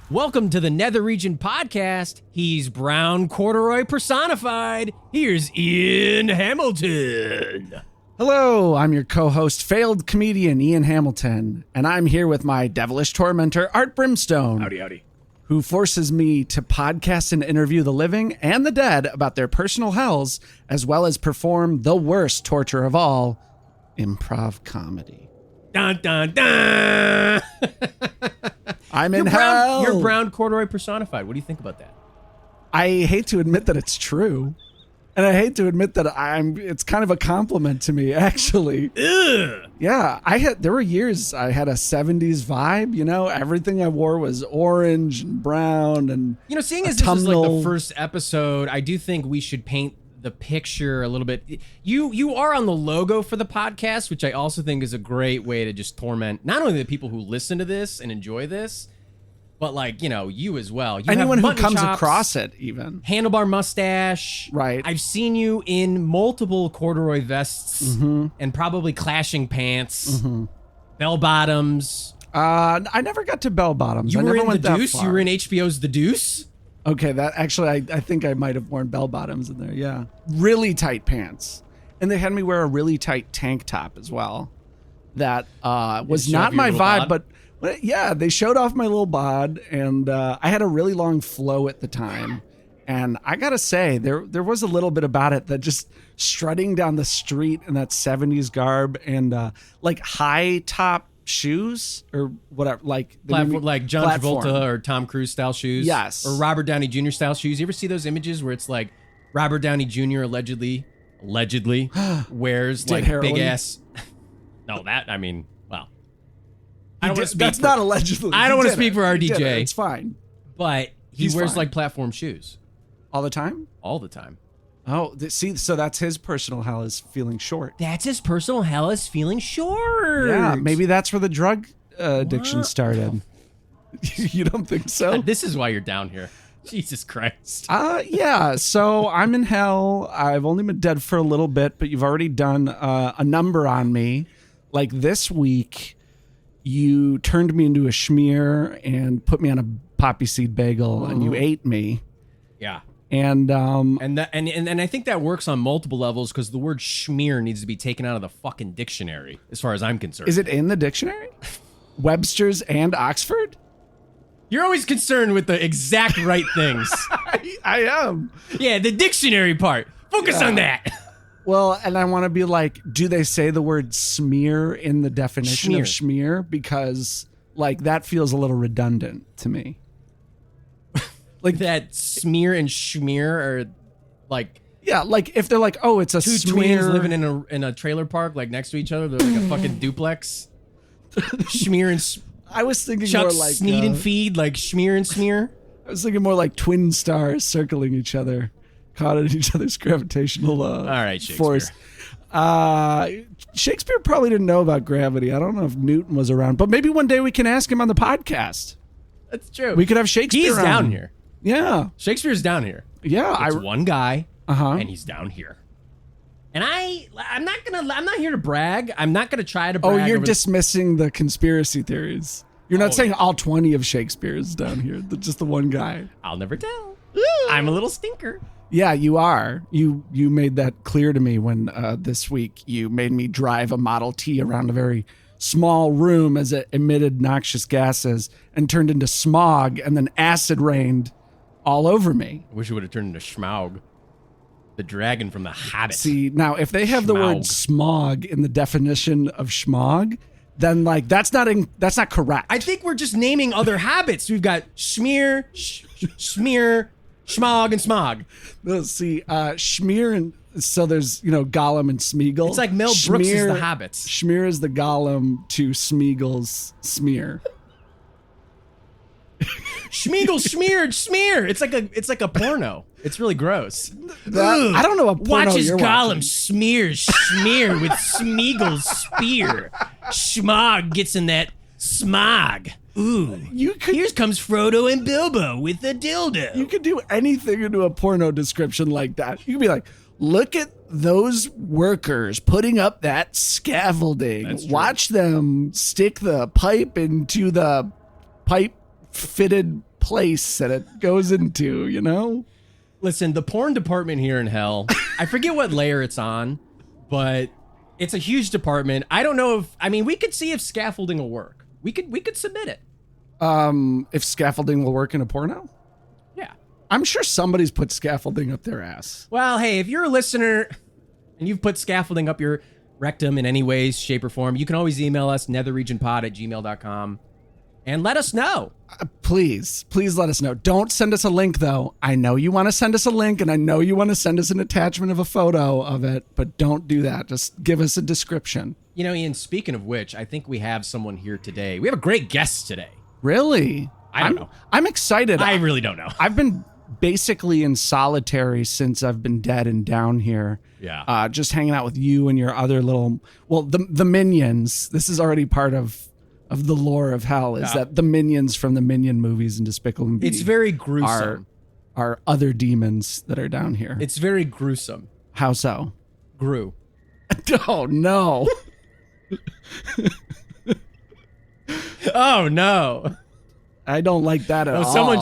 Welcome to the Nether Region podcast. He's brown corduroy personified. Here's Ian Hamilton. Hello, I'm your co-host, failed comedian Ian Hamilton, and I'm here with my devilish tormentor, Art Brimstone. Howdy, howdy. Who forces me to podcast and interview the living and the dead about their personal hells, as well as perform the worst torture of all, improv comedy. Dun, dun, dun. I'm in hell. You're brown corduroy personified. What do you think about that? I hate to admit that it's true. And I hate to admit that it's kind of a compliment to me, actually. Ugh. Yeah, there were years I had a 70s vibe, you know, everything I wore was orange and brown and seeing as this is like the first episode, I do think we should paint the picture a little bit. You are on the logo for the podcast, which I also think is a great way to just torment not only the people who listen to this and enjoy this, but you as well. Anyone who comes across it, even. Handlebar mustache. Right. I've seen you in multiple corduroy vests and probably clashing pants, bell bottoms. I never got to bell bottoms. You I were never in went The that Deuce? far. You were in HBO's The Deuce? Okay, that actually, I think I might have worn bell bottoms in there, yeah. Really tight pants. And they had me wear a really tight tank top as well. That was not my vibe, but yeah, they showed off my little bod, and I had a really long flow at the time. And I gotta say, there was a little bit about it that just strutting down the street in that 70s garb and like high top shoes or whatever, like John platform. Travolta or Tom Cruise style shoes. Yes. Or Robert Downey Jr. style shoes. You ever see those images where it's like Robert Downey Jr. allegedly wears like heroin? big ass. No, that, I mean, well. I don't want to speak. That's not allegedly. I don't want to speak for our He did it. DJ. It's fine. But he He's wears fine. like platform shoes. All the time? All the time. Oh, see, so that's his personal hell is feeling short. That's his personal hell is feeling short. Yeah, maybe that's where the drug addiction What? started. You don't think so? God, this is why you're down here. Jesus Christ. Yeah, so I'm in hell. I've only been dead for a little bit, but you've already done a number on me. Like this week, you turned me into a schmear and put me on a poppy seed bagel, and you ate me. Yeah. And I think that works on multiple levels because the word schmear needs to be taken out of the fucking dictionary, as far as I'm concerned. is it in the dictionary? Webster's and Oxford? You're always concerned with the exact right things. I am. Yeah, the dictionary part. Focus on that. Well, and I want to be like, do they say the word smear in the definition of schmear? Because like that feels a little redundant to me. Like that smear and schmear are like Yeah, like if they're like, oh, it's a two smear. twins living in a trailer park like next to each other. They're like a fucking duplex. Schmear and I was thinking Chuck more like Sneed and Feed, like schmear and smear. I was thinking more like twin stars circling each other, caught in each other's gravitational All right, Shakespeare. force. Shakespeare probably didn't know about gravity. I don't know if Newton was around, but maybe one day we can ask him on the podcast. That's true. We could have Shakespeare. He's on. down here. Yeah, Shakespeare's down here. yeah. It's one guy, Uh-huh. and he's down here. And I'm not here to brag. I'm not gonna try to brag. Oh, you're over dismissing the conspiracy theories. You're not Oh, saying all 20 of Shakespeare's down here. Just the one guy. I'll never tell. I'm a little stinker. Yeah, you are. You made that clear to me when this week you made me drive a Model T around a very small room as it emitted noxious gases and turned into smog, and then acid rained all over me. I wish it would have turned into Schmaug, the dragon from The Hobbit. See, now if they have the word Schmaug. smog in the definition of schmog, then like that's not correct. I think we're just naming other habits. We've got schmear, smear, schmog, and smog. No, see, Schmear and so there's Gollum and Smeagol. It's like Mel Brooks is the Hobbits. Schmear is the Gollum to Smeagol's smear. Schmeagol smeared smear. It's like a porno. It's really gross. I don't know what porno Watches you're Gollum watching. smear with Smeagol's spear. Schmog gets in that smog. Ooh, here comes Frodo and Bilbo with a dildo. You could do anything into a porno description like that. You could be like, look at those workers putting up that scaffolding. That's true. Watch them stick the pipe into the pipe fitted place that it goes into, you know? Listen, the porn department here in hell, I forget what layer it's on, but it's a huge department. I don't know we could see if scaffolding will work. We could submit it. If scaffolding will work in a porno? Yeah. I'm sure somebody's put scaffolding up their ass. Well, hey, if you're a listener and you've put scaffolding up your rectum in any way, shape, or form, you can always email us, netherregionpod@gmail.com, and let us know. Please let us know. Don't send us a link, though. I know you want to send us a link, and I know you want to send us an attachment of a photo of it, but don't do that. Just give us a description. You know, Ian, speaking of which, I think we have someone here today. We have a great guest today. Really? I don't know. I'm excited. I really don't know. I've been basically in solitary since I've been dead and down here. Yeah. Just hanging out with you and your other little, the minions. This is already part of the lore of hell, is that the minions from the Minion movies and Despicable Me It's very gruesome. Are other demons that are down here. It's very gruesome. How so? Gru. Oh, no. Oh, no. I don't like that at all. Someone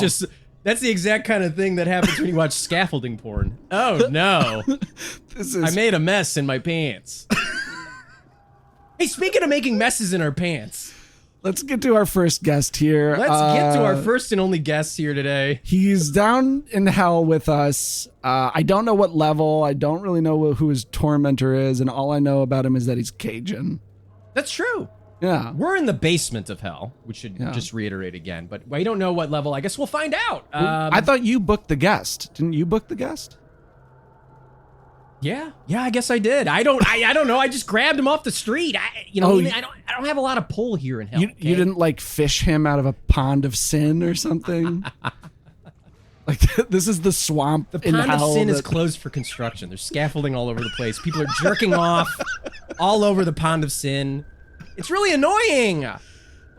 that's the exact kind of thing that happens when you watch scaffolding porn. Oh, no. I made a mess in my pants. Hey, speaking of making messes in our pants. Let's get to our first guest here. Let's get to our first and only guest here today. He's down in hell with us. I don't know what level. I don't really know who his tormentor is, and all I know about him is that he's Cajun. That's true. Yeah. We're in the basement of hell, we should just reiterate again, but I don't know what level. I guess we'll find out. I thought you booked the guest. Didn't you book the guest? Yeah, I guess I did. I don't know. I just grabbed him off the street. I don't have a lot of pull here in hell. You didn't like fish him out of a pond of sin or something? Like, this is the swamp in hell. The pond of sin is closed for construction. There's scaffolding all over the place. People are jerking off all over the pond of sin. It's really annoying.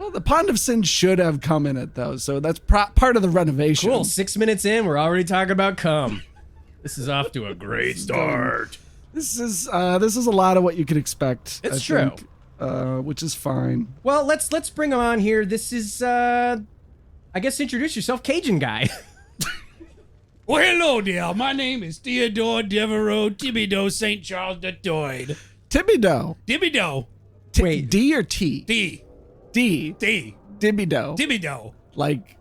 Well, the pond of sin should have cum in it, though, so that's part of the renovation. Cool. 6 minutes in, we're already talking about cum. This is off to a great start. This is a lot of what you could expect. It's true. Which is fine. Well, let's bring him on here. This is, I guess, introduce yourself, Cajun guy. Well, hello there. My name is Theodore Devereaux Thibodeau St. Charles III. Thibodeau. Thibodeau. Wait. D or T? D. Thibodeau. Thibodeau. like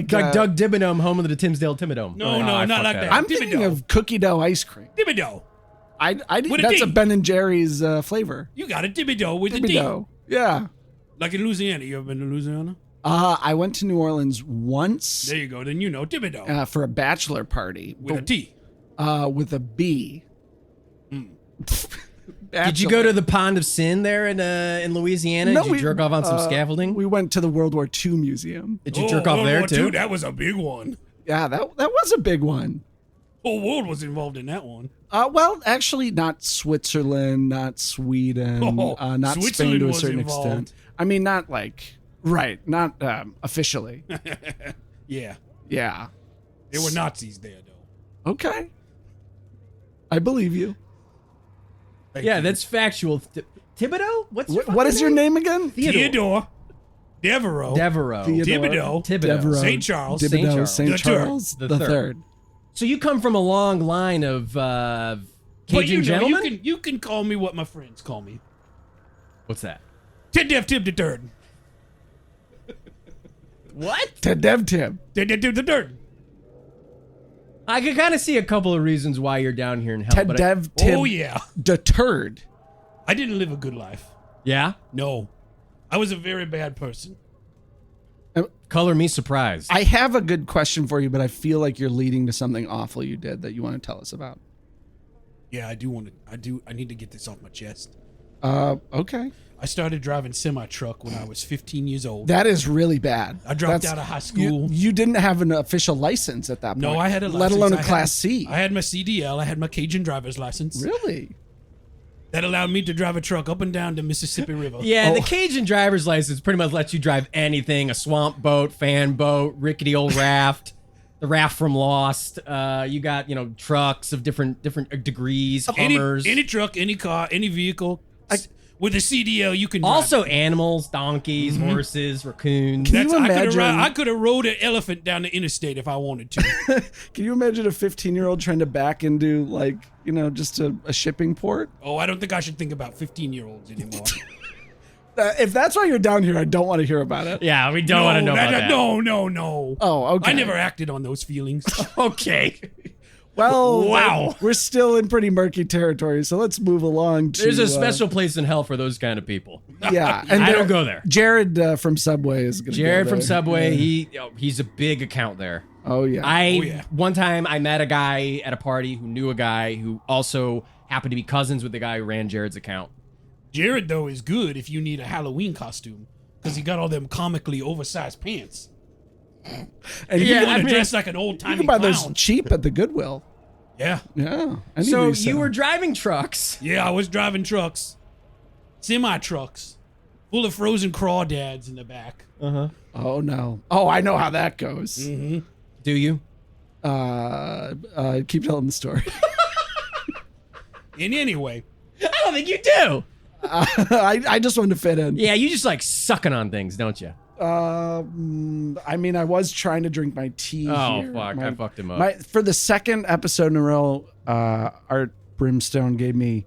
Doug Dimmadome, home of the Timsdale Timmadome. No, not like that. I'm thinking of cookie dough ice cream. Thibodeau. That's a Ben and Jerry's flavor. You got it. Thibodeau with Thibodeau. a D. Yeah. Like in Louisiana. You ever been to Louisiana? I went to New Orleans once. There you go. Then you know Thibodeau. For a bachelor party. With a T. With a B. Did you go to the Pond of Sin there in Louisiana? No, Did you jerk off on some scaffolding? We went to the World War II Museum. Did you jerk off there too? Dude, that was a big one. Yeah, that was a big one. Whole world was involved in that one. Well, actually, not Switzerland, not Sweden, not Spain to a certain extent. I mean, not like not officially. Yeah. Yeah. There were Nazis there, though. Okay. I believe you. Thank you. That's factual. Thibodeau? What is your name again? Theodore Devereaux Thibodeau. St. Charles St. Charles the Third. So you come from a long line of Cajun gentlemen? You can call me what my friends call me. What's that? Ted Dev Tib the Third. What? Ted Dev Tib. Ted Dev Tib the Third. I can kind of see a couple of reasons why you're down here in hell. Ted Dev Tib. Oh, yeah. Deterred. I didn't live a good life. Yeah? No. I was a very bad person. Color me surprised. I have a good question for you, but I feel like you're leading to something awful you did that you want to tell us about. Yeah, I need to get this off my chest. Okay. I started driving semi-truck when I was 15 years old. That is really bad. I dropped out of high school. You didn't have an official license at that point. No, I had a license. Let alone a Class C. I had my CDL. I had my Cajun driver's license. Really? That allowed me to drive a truck up and down the Mississippi River. Yeah, the Cajun driver's license pretty much lets you drive anything: a swamp boat, fan boat, rickety old raft, the raft from Lost. You got trucks of different degrees, Hummers. Any truck, any car, any vehicle. With a CDL, you can drive Also, it. animals, donkeys, horses, raccoons. Can you imagine? I could have rode an elephant down the interstate if I wanted to. Can you imagine a 15-year-old trying to back into just a shipping port? Oh, I don't think I should think about 15-year-olds anymore. If that's why you're down here, I don't want to hear about it. Yeah, we don't want to know about that. No. Oh, okay. I never acted on those feelings. Okay. Well, Wow. we're still in pretty murky territory, so let's move along to... There's a special place in hell for those kind of people. Yeah. And I don't go there. Jared from Subway is going to go Jared from there. Subway, he's a big account there. Oh, yeah. One time I met a guy at a party who knew a guy who also happened to be cousins with the guy who ran Jared's account. Jared, though, is good if you need a Halloween costume because he got all them comically oversized pants. And You you want to can, dress like an old-timey you can buy clown. those cheap at the Goodwill. Yeah. Yeah. So you were driving trucks. Yeah, I was driving trucks. Semi-trucks. Full of frozen crawdads in the back. Uh-huh. Oh, no. Oh, I know how that goes. Mm-hmm. Do you? Keep telling the story. And anyway... I don't think you do. I just wanted to fit in. Yeah, you just like sucking on things, don't you? I mean, I was trying to drink my tea. Oh, here. fuck. I fucked him up. For the second episode in a row, Art Brimstone gave me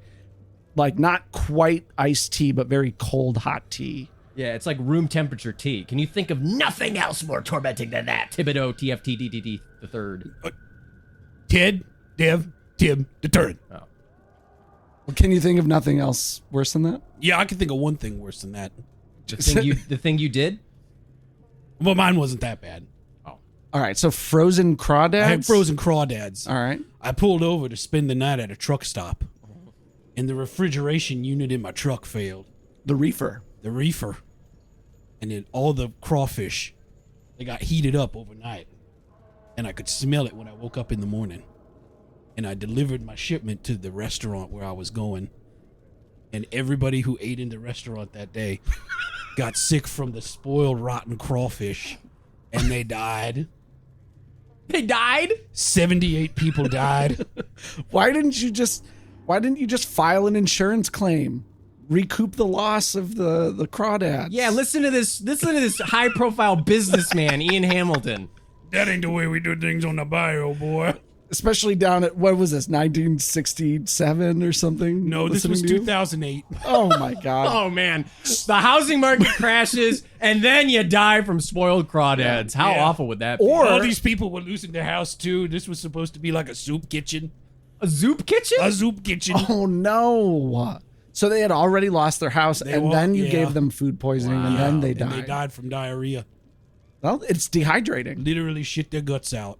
not quite iced tea, but very cold hot tea. Yeah, it's like room temperature tea. Can you think of nothing else more tormenting than that? Thibodeau, TFTDDD the third. Ted, Dev, Tim, the third. Oh. Can you think of nothing else worse than that? Yeah, I can think of one thing worse than that. The thing you did? Well, mine wasn't that bad. All right, so frozen crawdads? I had frozen crawdads. All right. I pulled over to spend the night at a truck stop, and the refrigeration unit in my truck failed. The reefer. The reefer. And then all the crawfish, they got heated up overnight, and I could smell it when I woke up in the morning. And I delivered my shipment to the restaurant where I was going. And everybody who ate in the restaurant that day got sick from the spoiled, rotten crawfish. And they died. They died? 78 people died. Why didn't you just file an insurance claim? Recoup the loss of the crawdads. Yeah, listen to this high profile businessman, Ian Hamilton. That ain't the way we do things on the Bayou, boy. Especially down at, what was this, 1967 or something? No, this was 2008. Oh, my God. Oh, man. The housing market crashes, and then you die from spoiled crawdads. How awful would that be? Or all these people were losing their house, too. This was supposed to be like a soup kitchen. A Zoop kitchen? A soup kitchen. Oh, no. So they had already lost their house, then you gave them food poisoning, and then they died. And they died from diarrhea. Well, it's dehydrating. Literally shit their guts out.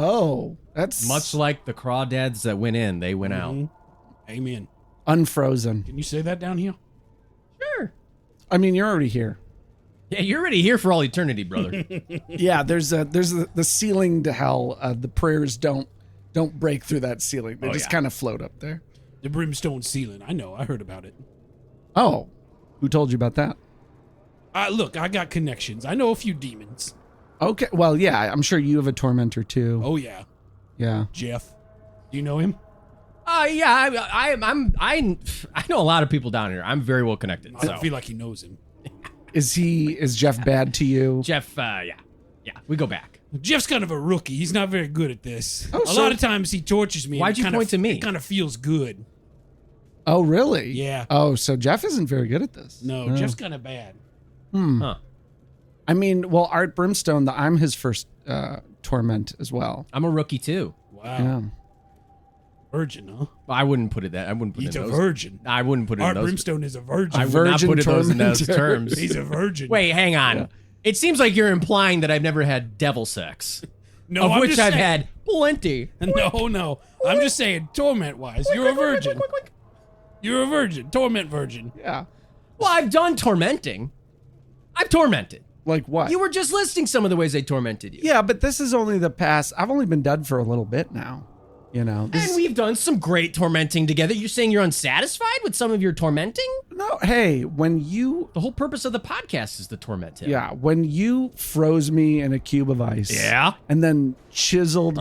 Oh, that's... Much like the crawdads that went in, they went out. Amen. Unfrozen. Can you say that down here? Sure. I mean, you're already here. Yeah, you're already here for all eternity, brother. Yeah, there's the ceiling to hell. The prayers don't break through that ceiling. They just kind of float up there. The brimstone ceiling. I know. I heard about it. Oh, who told you about that? Look, I got connections. I know a few demons. Okay, well, yeah, I'm sure you have a tormentor too. Oh, yeah. Yeah. Jeff. Do you know him? Yeah, I know a lot of people down here. I'm very well connected. I don't feel like he knows him. Is Jeff bad to you? Jeff, yeah, we go back. Jeff's kind of a rookie. He's not very good at this. Oh, a lot of times he tortures me. Why'd you point to me? It kind of feels good. Oh, really? Yeah. Oh, so Jeff isn't very good at this. No, Jeff's kind of bad. Huh. I mean, well, Art Brimstone, I'm his first torment as well. I'm a rookie too. Wow. Yeah. Virgin, huh? I wouldn't put it that. I wouldn't put He's it in a those. virgin. I wouldn't put it Art in those. Brimstone is a virgin. I would not put it those in those tormentor. terms. He's a virgin. Wait, hang on. Yeah. It seems like you're implying that I've never had devil sex. No, of I'm which just I've saying- had plenty. No. I'm just saying, torment-wise, you're a virgin. You're a virgin. Torment virgin. Yeah. Well, I've done tormenting. I've tormented. Like what? You were just listing some of the ways I tormented you. Yeah, but this is only the past. I've only been dead for a little bit now. You know. And we've done some great tormenting together. You're saying you're unsatisfied with some of your tormenting? No, hey, when you... The whole purpose of the podcast is to torment him. Yeah, when you froze me in a cube of ice. Yeah. And then chiseled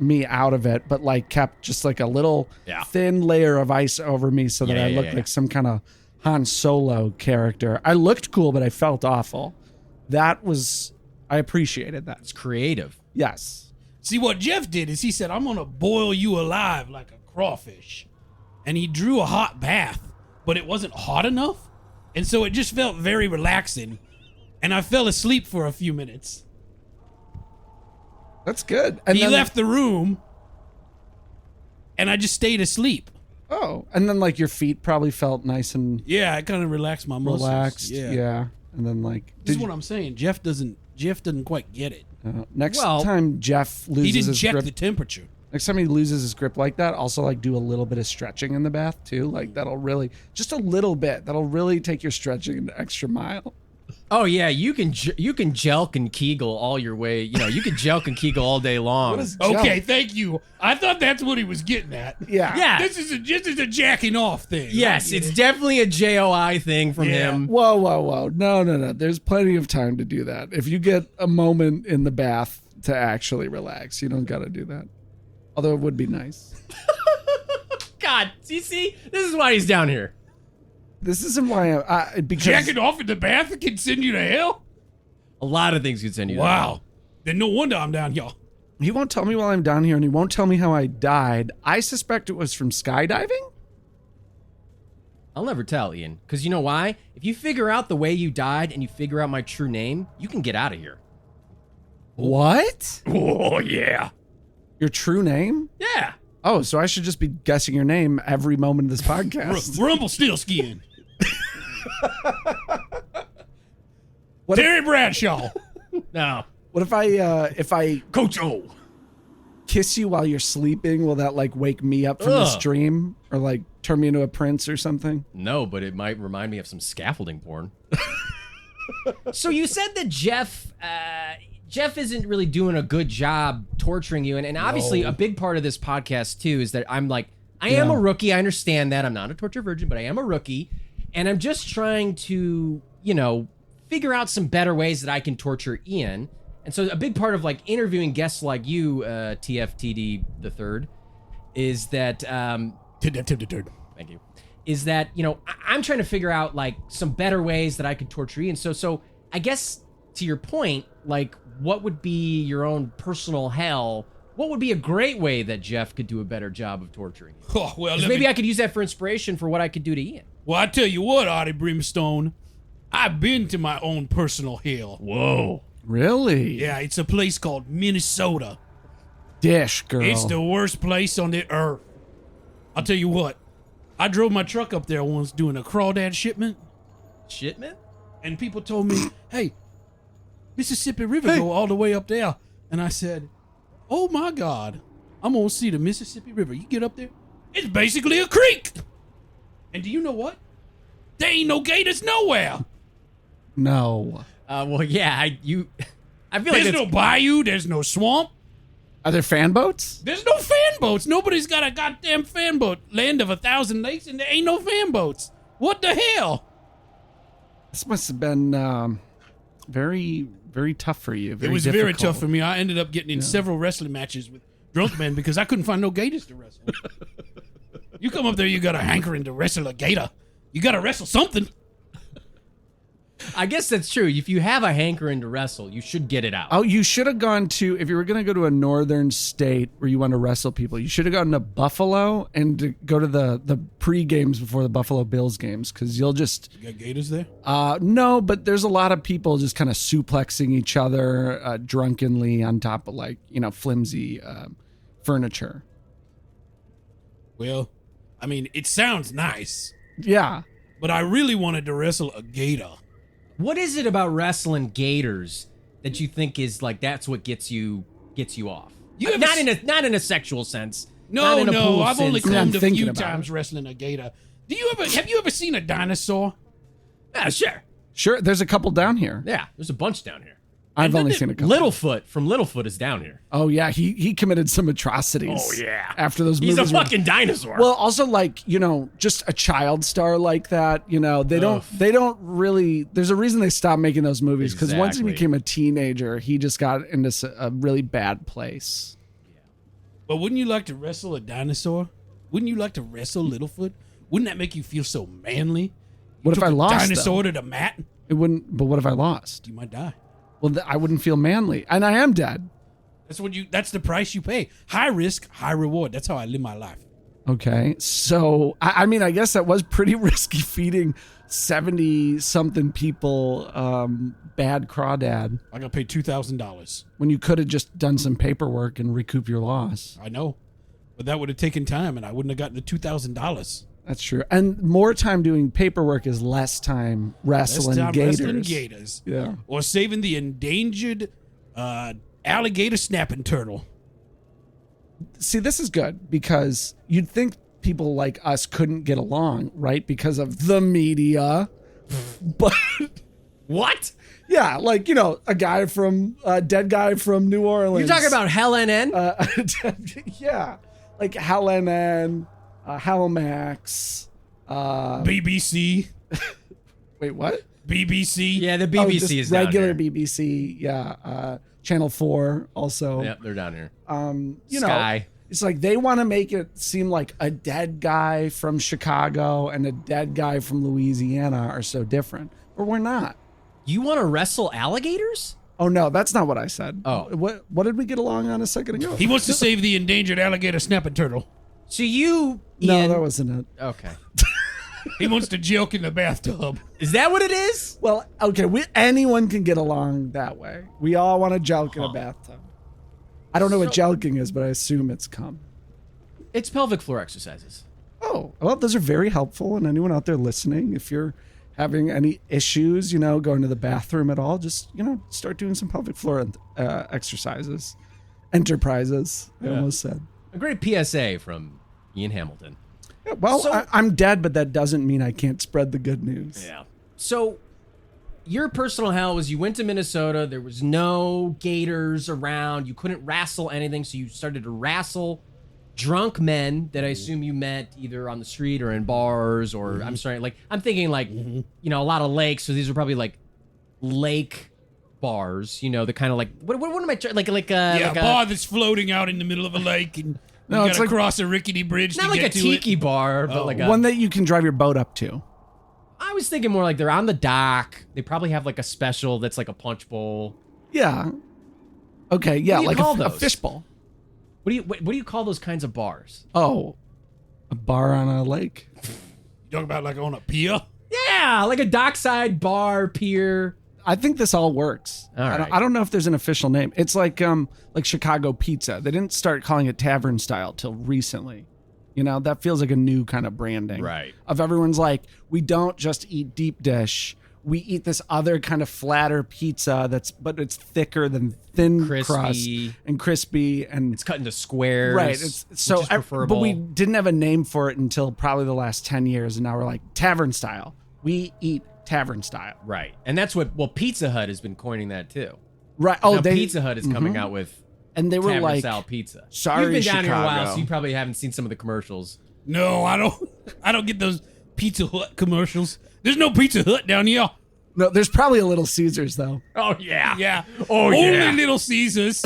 me out of it, but like kept just like a little thin layer of ice over me so that I looked like some kind of Han Solo character. I looked cool, but I felt awful. I appreciated that. It's creative. Yes. See, what Jeff did is he said, I'm going to boil you alive like a crawfish. And he drew a hot bath, but it wasn't hot enough. And so it just felt very relaxing. And I fell asleep for a few minutes. That's good. And he left the room, and I just stayed asleep. Oh, and then like your feet probably felt nice and I kind of relaxed my muscles. Relaxed, yeah. And then like this is what I'm saying. Jeff doesn't quite get it. Next time Jeff loses he didn't his check grip, the temperature. Next time he loses his grip like that, also like do a little bit of stretching in the bath too. Like that'll really, just a little bit. That'll really take your stretching an extra mile. Oh yeah, you can jelk and kegel all your way. You know, you can jelk and kegel all day long. What is jelk? Okay, thank you. I thought that's what he was getting at. Yeah. This is a jacking off thing. Yes, it's definitely a JOI thing from him. Whoa. No. There's plenty of time to do that. If you get a moment in the bath to actually relax, you don't got to do that. Although it would be nice. God, see, this is why he's down here. This isn't why because jacking off in the bath can send you to hell? A lot of things can send you to hell. Wow. Then no wonder I'm down here. he won't tell me while I'm down here, and he won't tell me how I died. I suspect it was from skydiving. I'll never tell, Ian, because you know why? If you figure out the way you died and you figure out my true name, you can get out of here. What? Oh, yeah. Your true name? Yeah. Oh, so I should just be guessing your name every moment of this podcast. Rumpelstiltskin. What Terry Bradshaw. No. What if I Coach O. kiss you while you're sleeping? Will that like wake me up from this dream, or like turn me into a prince or something? No, but it might remind me of some scaffolding porn. So you said that Jeff isn't really doing a good job torturing you, and obviously a big part of this podcast too is that I'm like, I am a rookie. I understand that I'm not a torture virgin, but I am a rookie, and I'm just trying to, figure out some better ways that I can torture Ian. And so a big part of like interviewing guests like you, TFTD the third, is that thank you, is that I'm trying to figure out like some better ways that I could torture Ian. So I guess to your point, like what would be your own personal hell? What would be a great way that Jeff could do a better job of torturing you? Oh, well, maybe I could use that for inspiration for what I could do to Ian. Well, I tell you what, Art Brimstone, I've been to my own personal hell. Whoa. Really? Yeah, it's a place called Minnesota. Dish, girl. It's the worst place on the earth. I'll tell you what, I drove my truck up there once doing a crawdad shipment. Shipment? And people told me, hey, Mississippi River go all the way up there. And I said, oh my God, I'm going to see the Mississippi River. You get up there, it's basically a creek. And do you know what? There ain't no gators nowhere. No. Well, yeah, I feel like there's no bayou. There's no swamp. Are there fan boats? There's no fan boats. Nobody's got a goddamn fan boat. Land of 1,000 lakes, and there ain't no fan boats. What the hell? This must have been very, very tough for you. It was very tough for me. I ended up getting in several wrestling matches with drunk men because I couldn't find no gators to wrestle. You come up there, you got a hankering to wrestle a gator. You got to wrestle something. I guess that's true. If you have a hankering to wrestle, you should get it out. Oh, you should have gone to, if you were going to go to a northern state where you want to wrestle people, you should have gone to Buffalo and to go to the pre-games before the Buffalo Bills games, because you'll just... You got gators there? No, but there's a lot of people just kind of suplexing each other drunkenly on top of flimsy furniture. Well, I mean, it sounds nice. Yeah. But I really wanted to wrestle a gator. What is it about wrestling gators that you think is like that's what gets you off? Not in a sexual sense. No, I've only come a few times wrestling a gator. Have you ever seen a dinosaur? Yeah, sure. Sure, there's a couple down here. Yeah, there's a bunch down here. I've only seen a couple. Littlefoot from Littlefoot is down here. Oh yeah, he committed some atrocities. Oh yeah, after those movies. He's a fucking dinosaur. Well, also just a child star like that. They don't really. There's a reason they stopped making those movies, because once he became a teenager, he just got into a really bad place. But wouldn't you like to wrestle a dinosaur? Wouldn't you like to wrestle Littlefoot? Wouldn't that make you feel so manly? What if I lost? Dinosaur to the mat? It wouldn't. But what if I lost? You might die. Well, I wouldn't feel manly, and I am dead. That's the price you pay. High risk, high reward. That's how I live my life. Okay, so I mean, I guess that was pretty risky feeding 70-something people bad crawdad. I got paid $2,000. When you could have just done some paperwork and recoup your loss. I know, but that would have taken time, and I wouldn't have gotten the $2,000. That's true, and more time doing paperwork is less time wrestling gators. Wrestling gators. Yeah, or saving the endangered alligator snapping turtle. See, this is good because you'd think people like us couldn't get along, right? Because of the media. But what? Yeah, like, a dead guy from New Orleans. You're talking about Hell NN? Yeah, like Hell NN, Hell Max, BBC. Wait, what? BBC. Yeah, the BBC is regular down here. BBC. Yeah, Channel 4 also. Yeah, they're down here. Sky. It's like they want to make it seem like a dead guy from Chicago and a dead guy from Louisiana are so different, but we're not. You want to wrestle alligators? Oh no, that's not what I said. Oh, what did we get along on a second ago? He wants to save the endangered alligator snapping turtle. So you, No, Ian, that wasn't it. Okay. He wants to joke in the bathtub. Is that what it is? Well, okay, anyone can get along that way. We all want to joke in a bathtub. I don't know what joking is, but I assume it's cum. It's pelvic floor exercises. Oh, well, those are very helpful. And anyone out there listening, if you're having any issues, going to the bathroom at all, just, start doing some pelvic floor exercises. Enterprises, I almost said. A great PSA from Ian Hamilton. Yeah, well, I'm dead, but that doesn't mean I can't spread the good news. Yeah. So your personal hell was you went to Minnesota. There was no gators around. You couldn't wrestle anything. So you started to wrestle drunk men that I assume you met either on the street or in bars or I'm thinking a lot of lakes. So these are probably like lake bars, the kind of like, what am I trying, like a bar that's floating out in the middle of a lake and you gotta cross a rickety bridge to get to it. Not like a tiki bar, but like one that you can drive your boat up to. I was thinking more like they're on the dock. They probably have like a special that's like a punch bowl. Yeah. Okay. Yeah, like a fish bowl. What do you call those kinds of bars? Oh, a bar on a lake. You talking about like on a pier? Yeah, like a dockside bar, pier. I think this all works. All right. I don't know if there's an official name. It's like Chicago pizza. They didn't start calling it tavern style till recently. That feels like a new kind of branding. Right. Of everyone's like, we don't just eat deep dish. We eat this other kind of flatter pizza but it's thicker than thin crust and crispy and it's cut into squares. Right. It's so preferable. But we didn't have a name for it until probably the last 10 years, and now we're like tavern style. We eat tavern style. Right. And that's Pizza Hut has been coining that too. Right. Oh, Pizza Hut is coming out with and they were tavern like style pizza. Sorry, you've been down Chicago. here a while, so you probably haven't seen some of the commercials. No, I don't get those Pizza Hut commercials. There's no Pizza Hut down here. No, there's probably a Little Caesars though. Oh yeah. Yeah. Oh yeah. Only Little Caesars.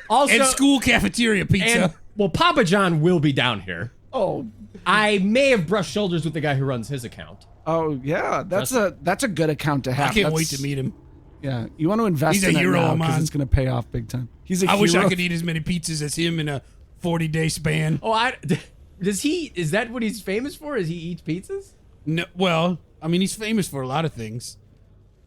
Also, and school cafeteria pizza. And, Papa John will be down here. Oh, I may have brushed shoulders with the guy who runs his account. Oh yeah, that's a good account to have. I can't wait to meet him. Yeah, you want to invest in it now because it's going to pay off big time. I wish I could eat as many pizzas as him in a 40-day span. Oh, does he? Is that what he's famous for? Is he eats pizzas? No, well, I mean, he's famous for a lot of things.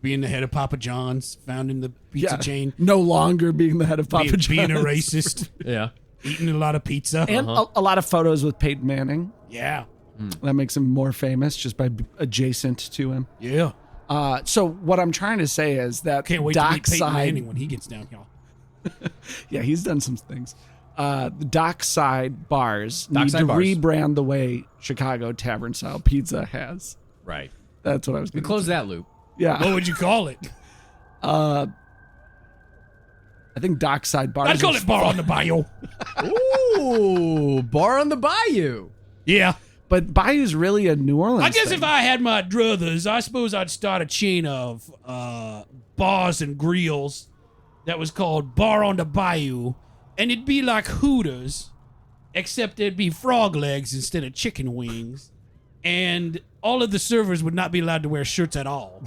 Being the head of Papa John's, founding the pizza chain. No longer being the head of Papa John's. Being a racist. Yeah. Eating a lot of pizza. And a lot of photos with Peyton Manning. Yeah. That makes him more famous just by adjacent to him. Yeah. So what I'm trying to say is that can't wait to meet Peyton Manning when he gets down here. Yeah, he's done some things. The dockside bars need to rebrand the way Chicago tavern style pizza has. Right. That's what I was going to close that loop. Yeah. What would you call it? I think dockside bars. I'd call it Bar on the Bayou. Ooh, Bar on the Bayou. Yeah. But Bayou's really a New Orleans I guess thing. if I had my druthers, I suppose I'd start a chain of bars and grills that was called Bar on the Bayou. And it'd be like Hooters, except there'd be frog legs instead of chicken wings, and all of the servers would not be allowed to wear shirts at all.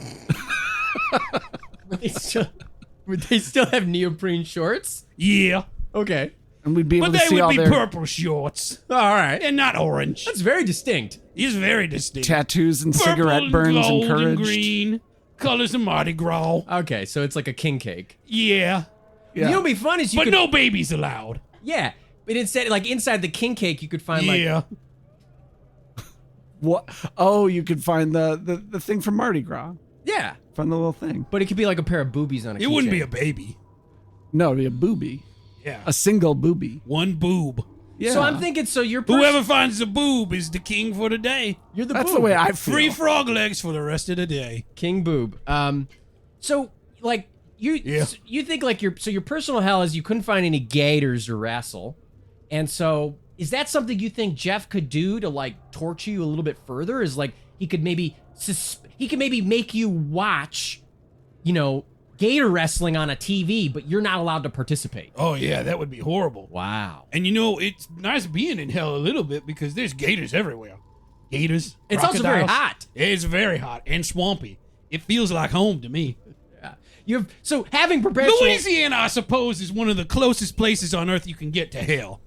Would they still have neoprene shorts? Yeah. Okay. And we'd be able But to they see would all be their purple shorts All right. and not orange. That's very distinct. He's very distinct. tattoos and Purple cigarette burns gold encouraged. green. Colors of Mardi Gras. Okay, so it's like a king cake. Yeah. Yeah. You know what'd be fun is you But could, no babies allowed. Yeah, but instead, like inside the king cake, you could find Yeah. What? Oh, you could find the thing from Mardi Gras. yeah, Find the little thing. but it could be like a pair of boobies on a It king wouldn't be cake. a baby. No, it'd be a booby. Yeah. A single booby. One boob. Yeah. So I'm thinking, so you're Whoever finds the boob is the king for the day. you're the That's boob. the way I feel. Free frog legs for the rest of the day. King boob. So like you Yeah. you think like your personal hell is you couldn't find any gators or wrestle, and so is that something you think Jeff could do to like torture you a little bit further? Is like he could maybe make you watch, gator wrestling on a TV, but you're not allowed to participate. Oh, yeah, that would be horrible. Wow. And it's nice being in hell a little bit because there's gators everywhere. Gators. It's also very crocodiles. hot. It's very hot and swampy. It feels like home to me. Yeah. So having perpetual Louisiana, I suppose, is one of the closest places on earth you can get to hell.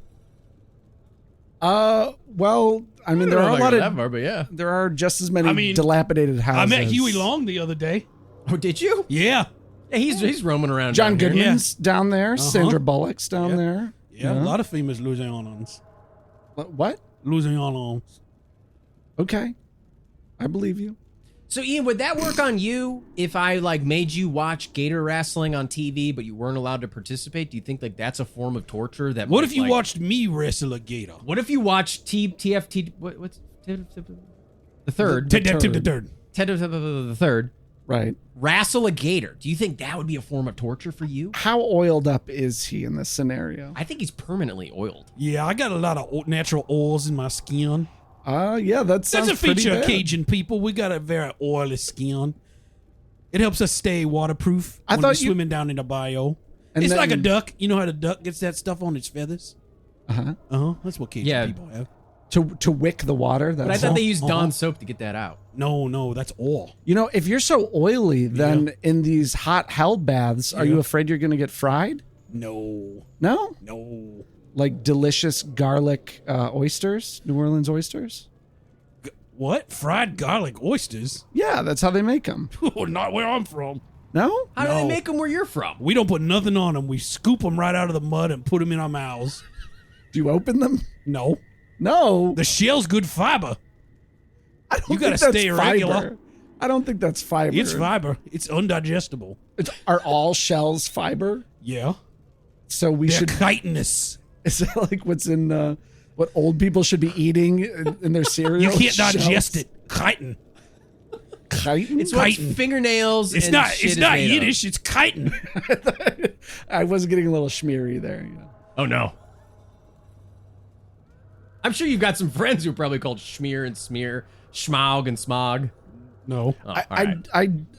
Well, I mean, there are a lot of that far, but yeah. there are just as many dilapidated houses. I met Huey Long the other day. Oh, did you? Yeah. Yeah, he's roaming around. John down here. Goodman's down there. Sandra Bullock's down Yeah. there. Yeah, a lot of famous Louisianans. What? Louisianans. Okay, I believe you. So Ian, would that work on you if I like made you watch gator wrestling on TV, but you weren't allowed to participate? Do you think like that's a form of torture? That What might, if you like- watched me wrestle a gator? What if you watched TFT? What's the third? The third. Right. Wrestle a gator. Do you think that would be a form of torture for you? How oiled up is he in this scenario? I think he's permanently oiled. Yeah, I got a lot of natural oils in my skin. Yeah, that sounds That's a pretty feature of bad. Cajun people. We got a very oily skin. It helps us stay waterproof I when thought we're you- swimming down in the bayou. And It's like a then- duck. You know how the duck gets that stuff on its feathers? Uh-huh. That's what Cajun Yeah. people have. To wick the water. That's But I thought they used Uh-huh. Dawn soap to get that out. No, that's oil. You know, if you're so oily, then in these hot hell baths, are you afraid you're going to get fried? No. No? Like delicious garlic oysters, New Orleans oysters? What? Fried garlic oysters? Yeah, that's how they make them. Not where I'm from. No? How do they No. make them where you're from? We don't put nothing on them. We scoop them right out of the mud and put them in our mouths. Do you open them? No. No. The shell's good fiber. I don't you gotta think that's stay fiber. regular. I don't think that's fiber. It's fiber. It's undigestible. Are all shells fiber? Yeah. So we They're should. chitinous. Is that like what's in what old people should be eating in their cereal? You can't Shells? digest it. Chitin. Chitin? It's what Chitin. fingernails. It's and not. shit It's is not made of. Yiddish. It's chitin. I was getting a little schmeary there. You know. Oh no. I'm sure you've got some friends who are probably called Schmear and Smear, Schmaug and Smog. No. Oh, all right.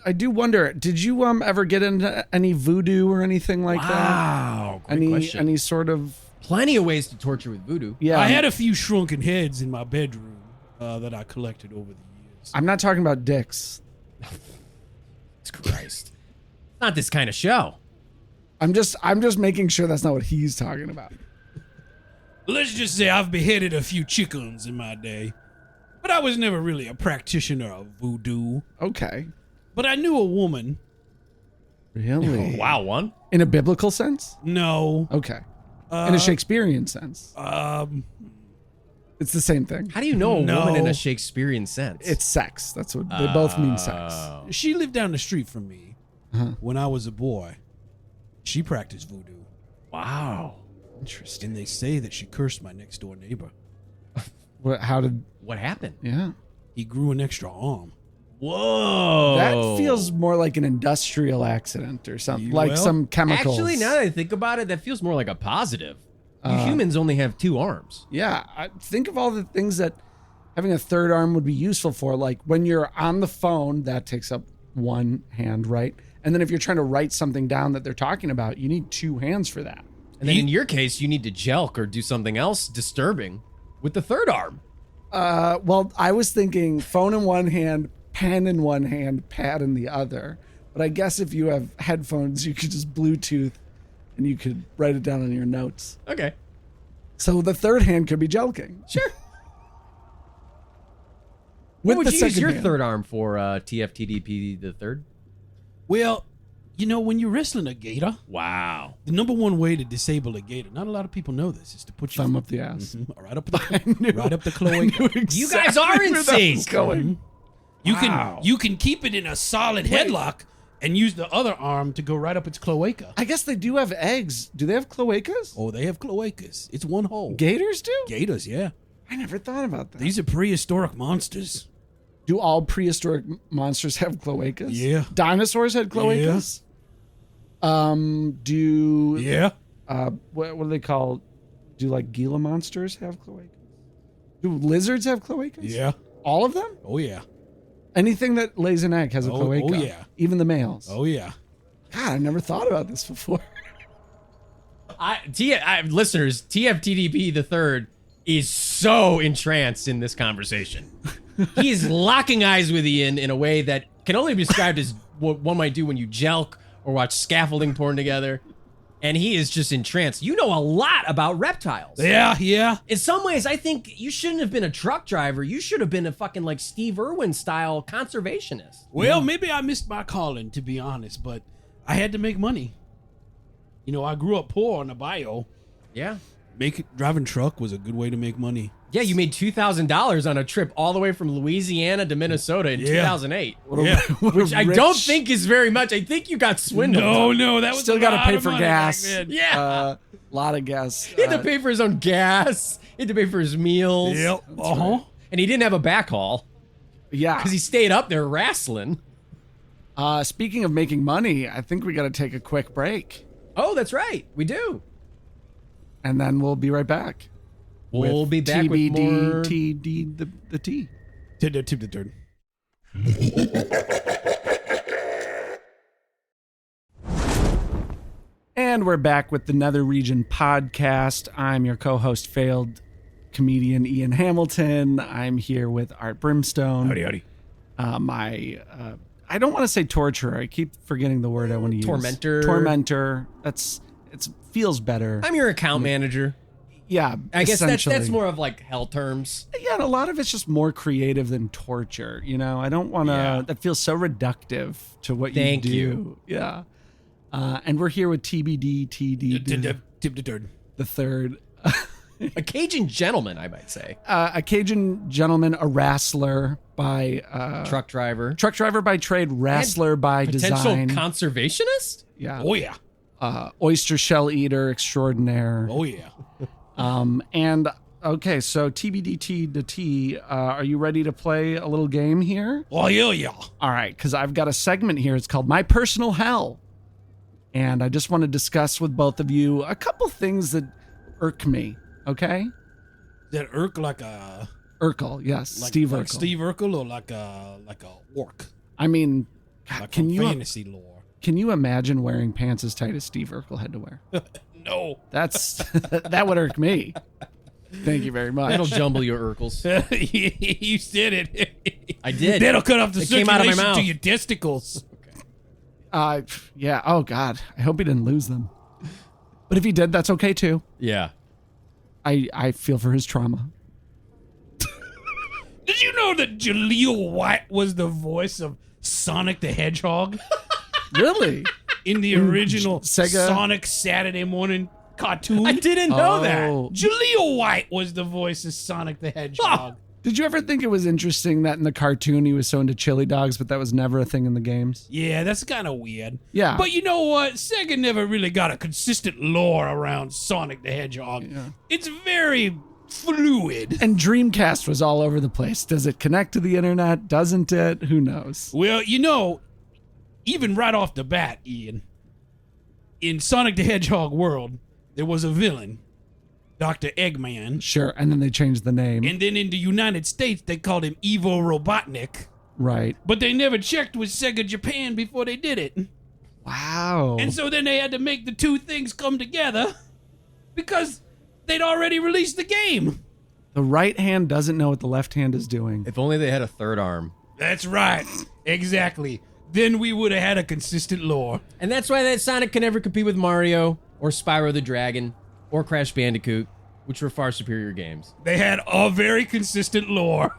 I do wonder. Did you ever get into any voodoo or anything like that? Wow. Great question. Any sort of Plenty of ways to torture with voodoo. yeah? I had a few shrunken heads in my bedroom that I collected over the years. I'm not talking about dicks. Christ. It's not this kind of show. I'm just making sure that's not what he's talking about. Let's just say I've beheaded a few chickens in my day, but I was never really a practitioner of voodoo. Okay. But I knew a woman. Really? Wow, one? In a biblical sense? No. Okay. In a Shakespearean sense. It's the same thing. How do you know a No. woman in a Shakespearean sense? It's sex. That's what they both mean sex. She lived down the street from me when I was a boy. She practiced voodoo, Wow. Interesting. and they say that she cursed my next door neighbor. How did What happened? yeah. He grew an extra arm. Whoa. That feels more like an industrial accident or something. Like Well, some chemicals. Actually, now that I think about it, that feels more like a positive. You humans only have 2 arms. Yeah, think of all the things that having a third arm would be useful for. Like when you're on the phone, that takes up one hand, right? And then if you're trying to write something down that they're talking about, you need 2 hands for that. And then in your case, you need to jelk or do something else disturbing with the third arm. Well, I was thinking phone in one hand, pen in one hand, pad in the other. But I guess if you have headphones, you could just Bluetooth and you could write it down on your notes. Okay. So the third hand could be jelking. Sure. What would you use your third arm for, TFTDP the third? Well, when you're wrestling a gator, Wow. the number one way to disable a gator, not a lot of people know this, is to put your Thumb up the ass. right up the cloaca. You guys are in sync. Going. You can keep it in a solid headlock and use the other arm to go right up its cloaca. I guess they do have eggs. Do they have cloacas? Oh, they have cloacas. It's one hole. Gators do? Gators, yeah. I never thought about that. These are prehistoric monsters. Do all prehistoric monsters have cloacas? Yeah. Dinosaurs had cloacas? Yeah. What do they call? Do like Gila monsters have cloacas? Do lizards have cloacas? Yeah. All of them? Oh, yeah. Anything that lays an egg has a cloaca. Oh, yeah. Even the males. Oh, yeah. God, I never thought about this before. Listeners, TFTDP the third is so entranced in this conversation. He is locking eyes with Ian in a way that can only be described as what one might do when you jelk or watch scaffolding porn together. And he is just entranced. You know a lot about reptiles. Yeah. In some ways, I think you shouldn't have been a truck driver. You should have been a fucking like Steve Irwin style conservationist. Well, maybe I missed my calling, to be honest, but I had to make money. I grew up poor on the Bayou. Yeah. Driving truck was a good way to make money. Yeah, you made $2,000 on a trip all the way from Louisiana to Minnesota in 2008. Which I don't think is very much. I think you got swindled. No, that was Still got to pay for gas. Yeah. A lot of gas. He had to pay for his own gas. He had to pay for his meals. Yep. Right. And he didn't have a backhaul Yeah. because he stayed up there wrestling. Speaking of making money, I think we got to take a quick break. Oh, that's right. We do. And then we'll be right back. We'll be back TBD, with more... TD, the T. Tip the turn. And we're back with the Nether Region podcast. I'm your co-host, failed comedian Ian Hamilton. I'm here with Art Brimstone. Howdy. I don't want to say torturer. I keep forgetting the word I want to use. Tormentor. It feels better. I'm your account manager. Yeah, I guess that's more of like hell terms. Yeah, and a lot of it's just more creative than torture. I don't want to. Yeah. That feels so reductive to what Thank you do. you. Yeah. And we're here with TBD, TD, Tip the turn. the third. A Cajun gentleman, I might say. A Cajun gentleman, a wrestler by Truck driver. truck driver by trade, wrestler by Potential design. conservationist? Yeah. Oh, yeah. Oyster shell eater extraordinaire. Oh, yeah. And okay, so TBDT to T, are you ready to play a little game here? Oh, yeah. All right, because I've got a segment here. It's called My Personal Hell. And I just want to discuss with both of you a couple things that irk me, okay? That Urk like a... Urkel, yes, Like, Steve like Urkel. Steve Urkel or like a orc? I mean, God, Like can from you fantasy lore. Can you imagine wearing pants as tight as Steve Urkel had to wear? No. That's that would irk me. Thank you very much. That'll jumble your Urkels. You said it. I did. That'll cut off the It came out of my circulation to mouth. your testicles. Yeah. Oh God, I hope he didn't lose them. But if he did, that's okay too. Yeah. I feel for his trauma. Did you know that Jaleel White was the voice of Sonic the Hedgehog Really? in the original Sega? Sonic Saturday morning cartoon? I didn't know that. Oh. Jaleel White was the voice of Sonic the Hedgehog. Did you ever think it was interesting that in the cartoon he was so into chili dogs, but that was never a thing in the games? Yeah, that's kind of weird. Yeah. But you know what? Sega never really got a consistent lore around Sonic the Hedgehog. Yeah. It's very fluid. And Dreamcast was all over the place. Does it connect to the internet? Doesn't it? Who knows? Well, even right off the bat, Ian, in Sonic the Hedgehog world, there was a villain, Dr. Eggman. Sure. And then they changed the name. And then in the United States, they called him Evo Robotnik. Right. But they never checked with Sega Japan before they did it. Wow. And so then they had to make the two things come together. Because they'd already released the game. The right hand doesn't know what the left hand is doing. If only they had a third arm. That's right. Exactly. Then we would have had a consistent lore. And that's why that Sonic can never compete with Mario or Spyro the Dragon or Crash Bandicoot, which were far superior games. They had a very consistent lore.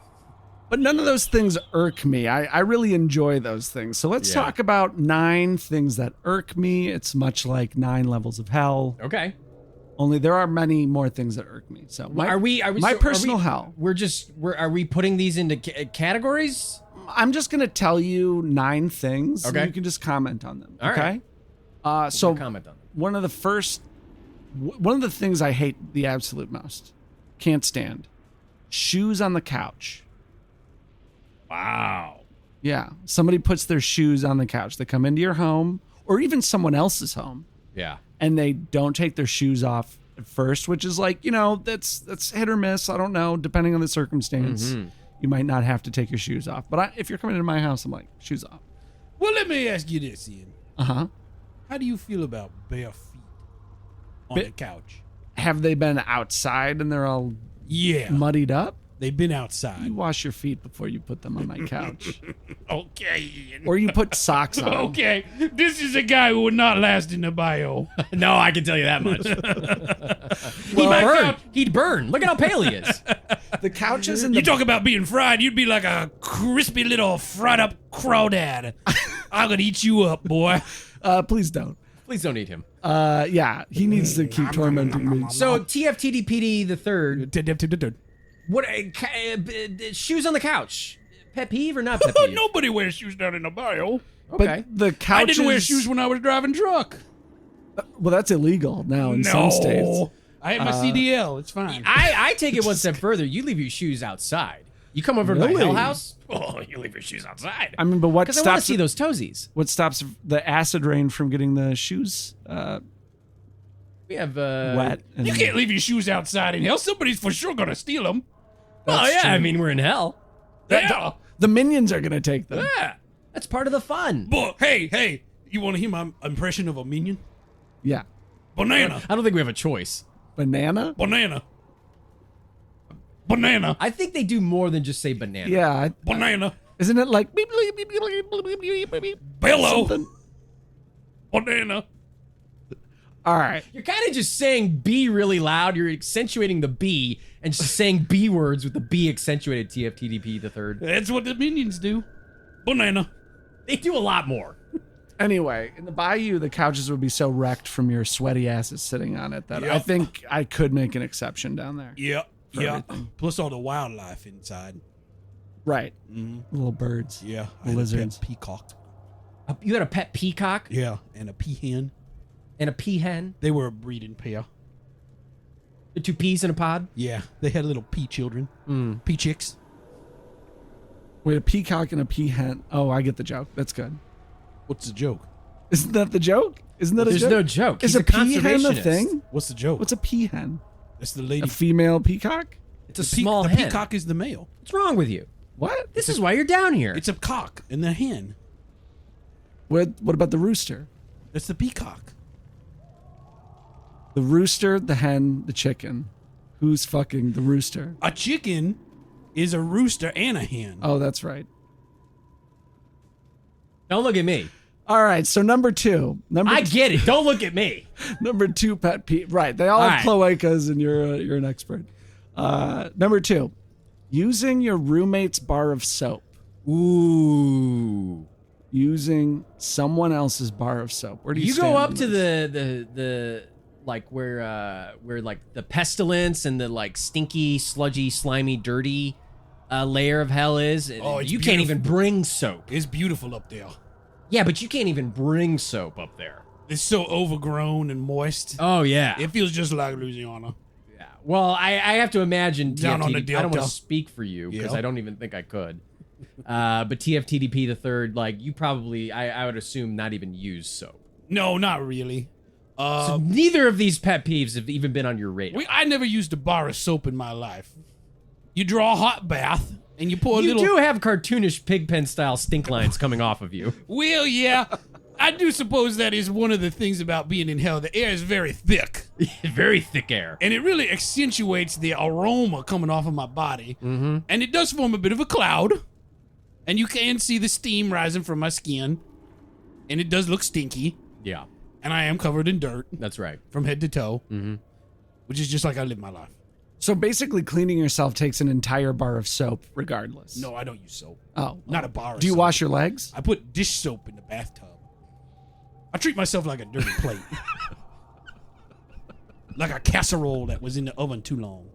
But none of those things irk me. I really enjoy those things. So let's talk about 9 things that irk me. It's much like 9 levels of hell. Okay. Only there are many more things that irk me. So are we personal hell. Are we putting these into categories? I'm just going to tell you 9 things. Okay. And you can just comment on them. All okay. Right. So comment on them. one of the things I hate the absolute most, can't stand, shoes on the couch. Wow. Yeah. Somebody puts their shoes on the couch. They come into your home or even someone else's home. Yeah. And they don't take their shoes off at first, which is like, that's hit or miss. I don't know. Depending on the circumstance, you might not have to take your shoes off. But if you're coming into my house, I'm like, shoes off. Well, let me ask you this, Ian. Uh-huh. How do you feel about bare feet on the couch? Have they been outside and they're all muddied up? They've been outside. You wash your feet before you put them on my couch. Okay, Ian. Or you put socks on. Okay, this is a guy who would not last in the Bayou. No, I can tell you that much. He'd burn. Look at how pale he is. The couches You talk about being fried, you'd be like a crispy little fried up crawdad. I'm gonna eat you up, boy. Please don't. Please don't eat him. Yeah, he needs to keep tormenting me. So TFTDPD the third. What shoes on the couch? Pet peeve or not pet peeve? Nobody wears shoes down in the Bayou. Okay. But the couches, I didn't wear shoes when I was driving truck. Well, that's illegal now in some states. I have my CDL. It's fine. I take it one step further. You leave your shoes outside. You come over to my hell house. Oh, you leave your shoes outside. I mean, but what stops? Because I want to see those toesies. What stops the acid rain from getting the shoes? We have wet. You can't leave your shoes outside in hell. Somebody's for sure gonna steal them. Oh yeah, true. I mean we're in hell. The minions are gonna take them. Yeah, that's part of the fun. But hey, you want to hear my impression of a minion? Yeah. Banana. I don't think we have a choice. Banana. I think they do more than just say banana. Yeah. Banana. Isn't it like bellow? Something? Banana. All right. You're kind of just saying B really loud. You're accentuating the B and just saying B words with the B accentuated. TFTDP the third. That's what the minions do. Banana. They do a lot more. Anyway, in the Bayou, the couches would be so wrecked from your sweaty asses sitting on it that I think I could make an exception down there. Yeah. Plus all the wildlife inside. Right. Little birds. Yeah. Lizards. Peacock. You had a pet peacock? Yeah. And a peahen. And a peahen? They were a breeding pair. The 2 peas in a pod? Yeah. They had little pea children. Pea chicks. Wait, a peacock and a peahen. Oh, I get the joke. That's good. What's the joke? Isn't that the joke? Isn't that a joke? There's no joke. Is He's a peahen a thing? What's the joke? What's a peahen? It's the lady. A female peacock? It's a small The hen. peacock is the male. What's wrong with you? What? This is why you're down here. It's a cock and the hen. What about the rooster? That's the peacock. The rooster, the hen, the chicken. Who's fucking the rooster? A chicken is a rooster and a hen. Oh, that's right. Don't look at me. All right, so number 2. I get it. Don't look at me. Number 2 pet peeve. Right, they all have cloacas, and you're an expert. Number 2, using your roommate's bar of soap. Ooh. Using someone else's bar of soap. Where do you go up to this? the like where like the pestilence and the like stinky, sludgy, slimy, dirty layer of hell is? Oh, you can't even bring soap. It's beautiful up there. Yeah, but you can't even bring soap up there. It's so overgrown and moist. Oh yeah. It feels just like Louisiana. Yeah. Well, I have to imagine Down on the I don't want Delta. to speak for you because I don't even think I could. But TFTDP the third, like you probably, I would assume not even use soap. No, not really. So neither of these pet peeves have even been on your radar. I never used a bar of soap in my life. You draw a hot bath and you pour a little. You do have cartoonish pigpen style stink lines coming off of you. Well, yeah. I do suppose that is one of the things about being in hell. The air is very thick. Very thick air. And it really accentuates the aroma coming off of my body. Mm-hmm. And it does form a bit of a cloud. And you can see the steam rising from my skin. And it does look stinky. Yeah. And I am covered in dirt. That's right. From head to toe. Mm-hmm. Which is just like I live my life. So basically, cleaning yourself takes an entire bar of soap, regardless. No, I don't use soap. Oh. Not a bar of Do you soap. wash your legs? I put dish soap in the bathtub. I treat myself like a dirty plate. Like a casserole that was in the oven too long.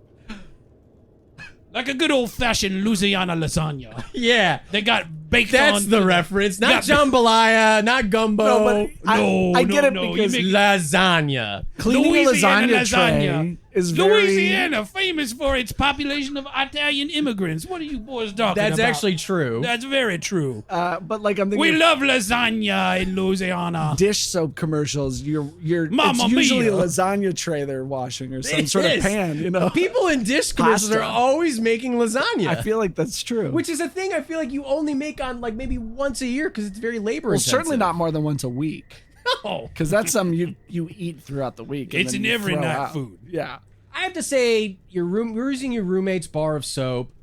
Like a good old-fashioned Louisiana lasagna. Yeah. They got baked That's on. the reference. Not jambalaya, not gumbo. No, but I get it because lasagna. cleaning a Louisiana lasagna lasagna. tray is very... Louisiana, famous for its population of Italian immigrants. What are you boys talking about? That's actually true. That's very true. but like I'm thinking, We love lasagna in Louisiana. dish soap commercials. Mamma it's usually mia. a lasagna tray they're washing or some It sort is. of pan. You know, People in dish commercials Pasta. are always making lasagna. I feel like that's true. Which is a thing I feel like you only make on like maybe once a year because it's very labor well, intensive. certainly not more than once a week, No. because that's something you eat throughout the week. and It's then an you every throw night out. food. Yeah. I have to say, you're using your roommate's bar of soap.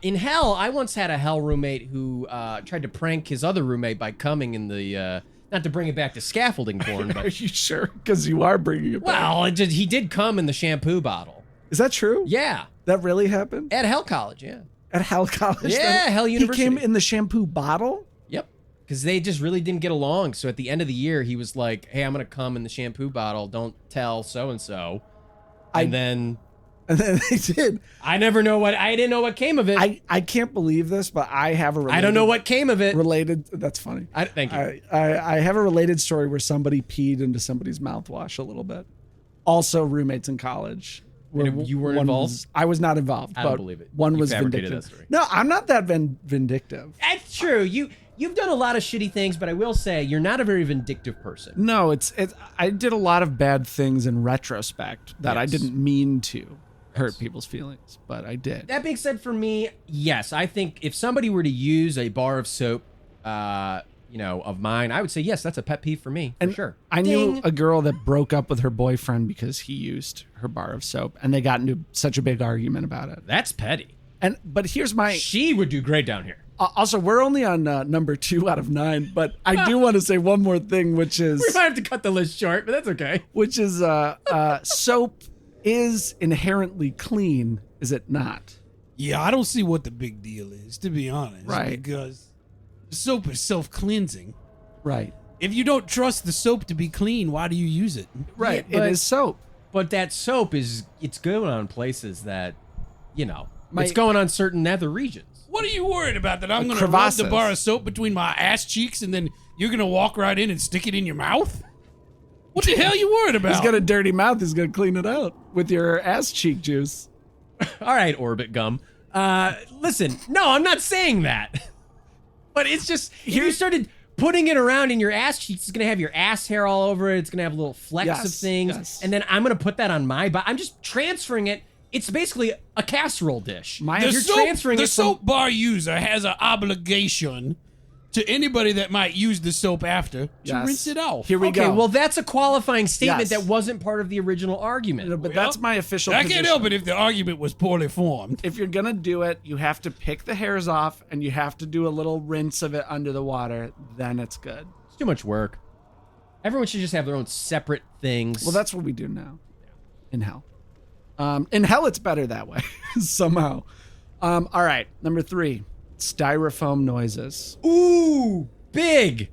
In hell, I once had a hell roommate who tried to prank his other roommate by coming in the, not to bring it back to scaffolding porn, Are but, you sure? Because you are bringing it back. well, he did come in the shampoo bottle. Is that true? Yeah. That really happened At Hell College, yeah. at Hell College? Yeah, Hell University. He came in the shampoo bottle. Yep. Because they just really didn't get along. So at the end of the year, he was like, hey, I'm going to come in the shampoo bottle. Don't tell so-and-so. And then And then they did. I didn't know what came of it. I can't believe this, but I have a related, I don't know what came of it. related. That's funny. Thank you. I have a related story where somebody peed into somebody's mouthwash a little bit. Also, roommates in college. And you weren't one involved? I was not involved. I don't but believe it. One You was fabricated vindictive. that story. No, I'm not that vindictive. That's true. You've done a lot of shitty things, but I will say you're not a very vindictive person. No, it's. I did a lot of bad things in retrospect that I Yes. didn't mean to hurt people's feelings, but I did. That being said, for me, yes, I think if somebody were to use a bar of soap, of mine, I would say yes, that's a pet peeve for me, for sure. I knew Ding. a girl that broke up with her boyfriend because he used her bar of soap, and they got into such a big argument about it. That's petty. But here's my. She would do great down here. Also, we're only on number 2 out of 9, but I do want to say one more thing, which is We might have to cut the list short, but that's okay. Soap is inherently clean, is it not? Yeah, I don't see what the big deal is, to be honest. Right. Because soap is self-cleansing. Right. If you don't trust the soap to be clean, why do you use it? Right. Yeah, but- it is soap. But that soap it's going on places that, My- it's going on certain nether regions. What are you worried about? That I'm going to rub the Crevasses. bar of soap between my ass cheeks and then you're going to walk right in and stick it in your mouth? What the hell are you worried about? He's got a dirty mouth. He's going to clean it out with your ass cheek juice. All right, Orbit Gum. Listen, no, I'm not saying that. But it's just, if you started putting it around in your ass cheeks, it's going to have your ass hair all over it. It's going to have little flecks of Yes, things. yes. And then I'm going to put that on my body. I'm just transferring it. It's basically a casserole dish. The You're soap, transferring the it from... soap bar user has an obligation to anybody that might use the soap after to Yes. rinse it off. Here we Okay, go. well, that's a qualifying statement Yes. that wasn't part of the original argument. But Well, that's my official I position. can't help it if the argument was poorly formed. If you're going to do it, you have to pick the hairs off and you have to do a little rinse of it under the water. Then it's good. It's too much work. Everyone should just have their own separate things. Well, that's what we do now in hell. In hell, it's better that way somehow. All right. Number 3, styrofoam noises. Ooh, big,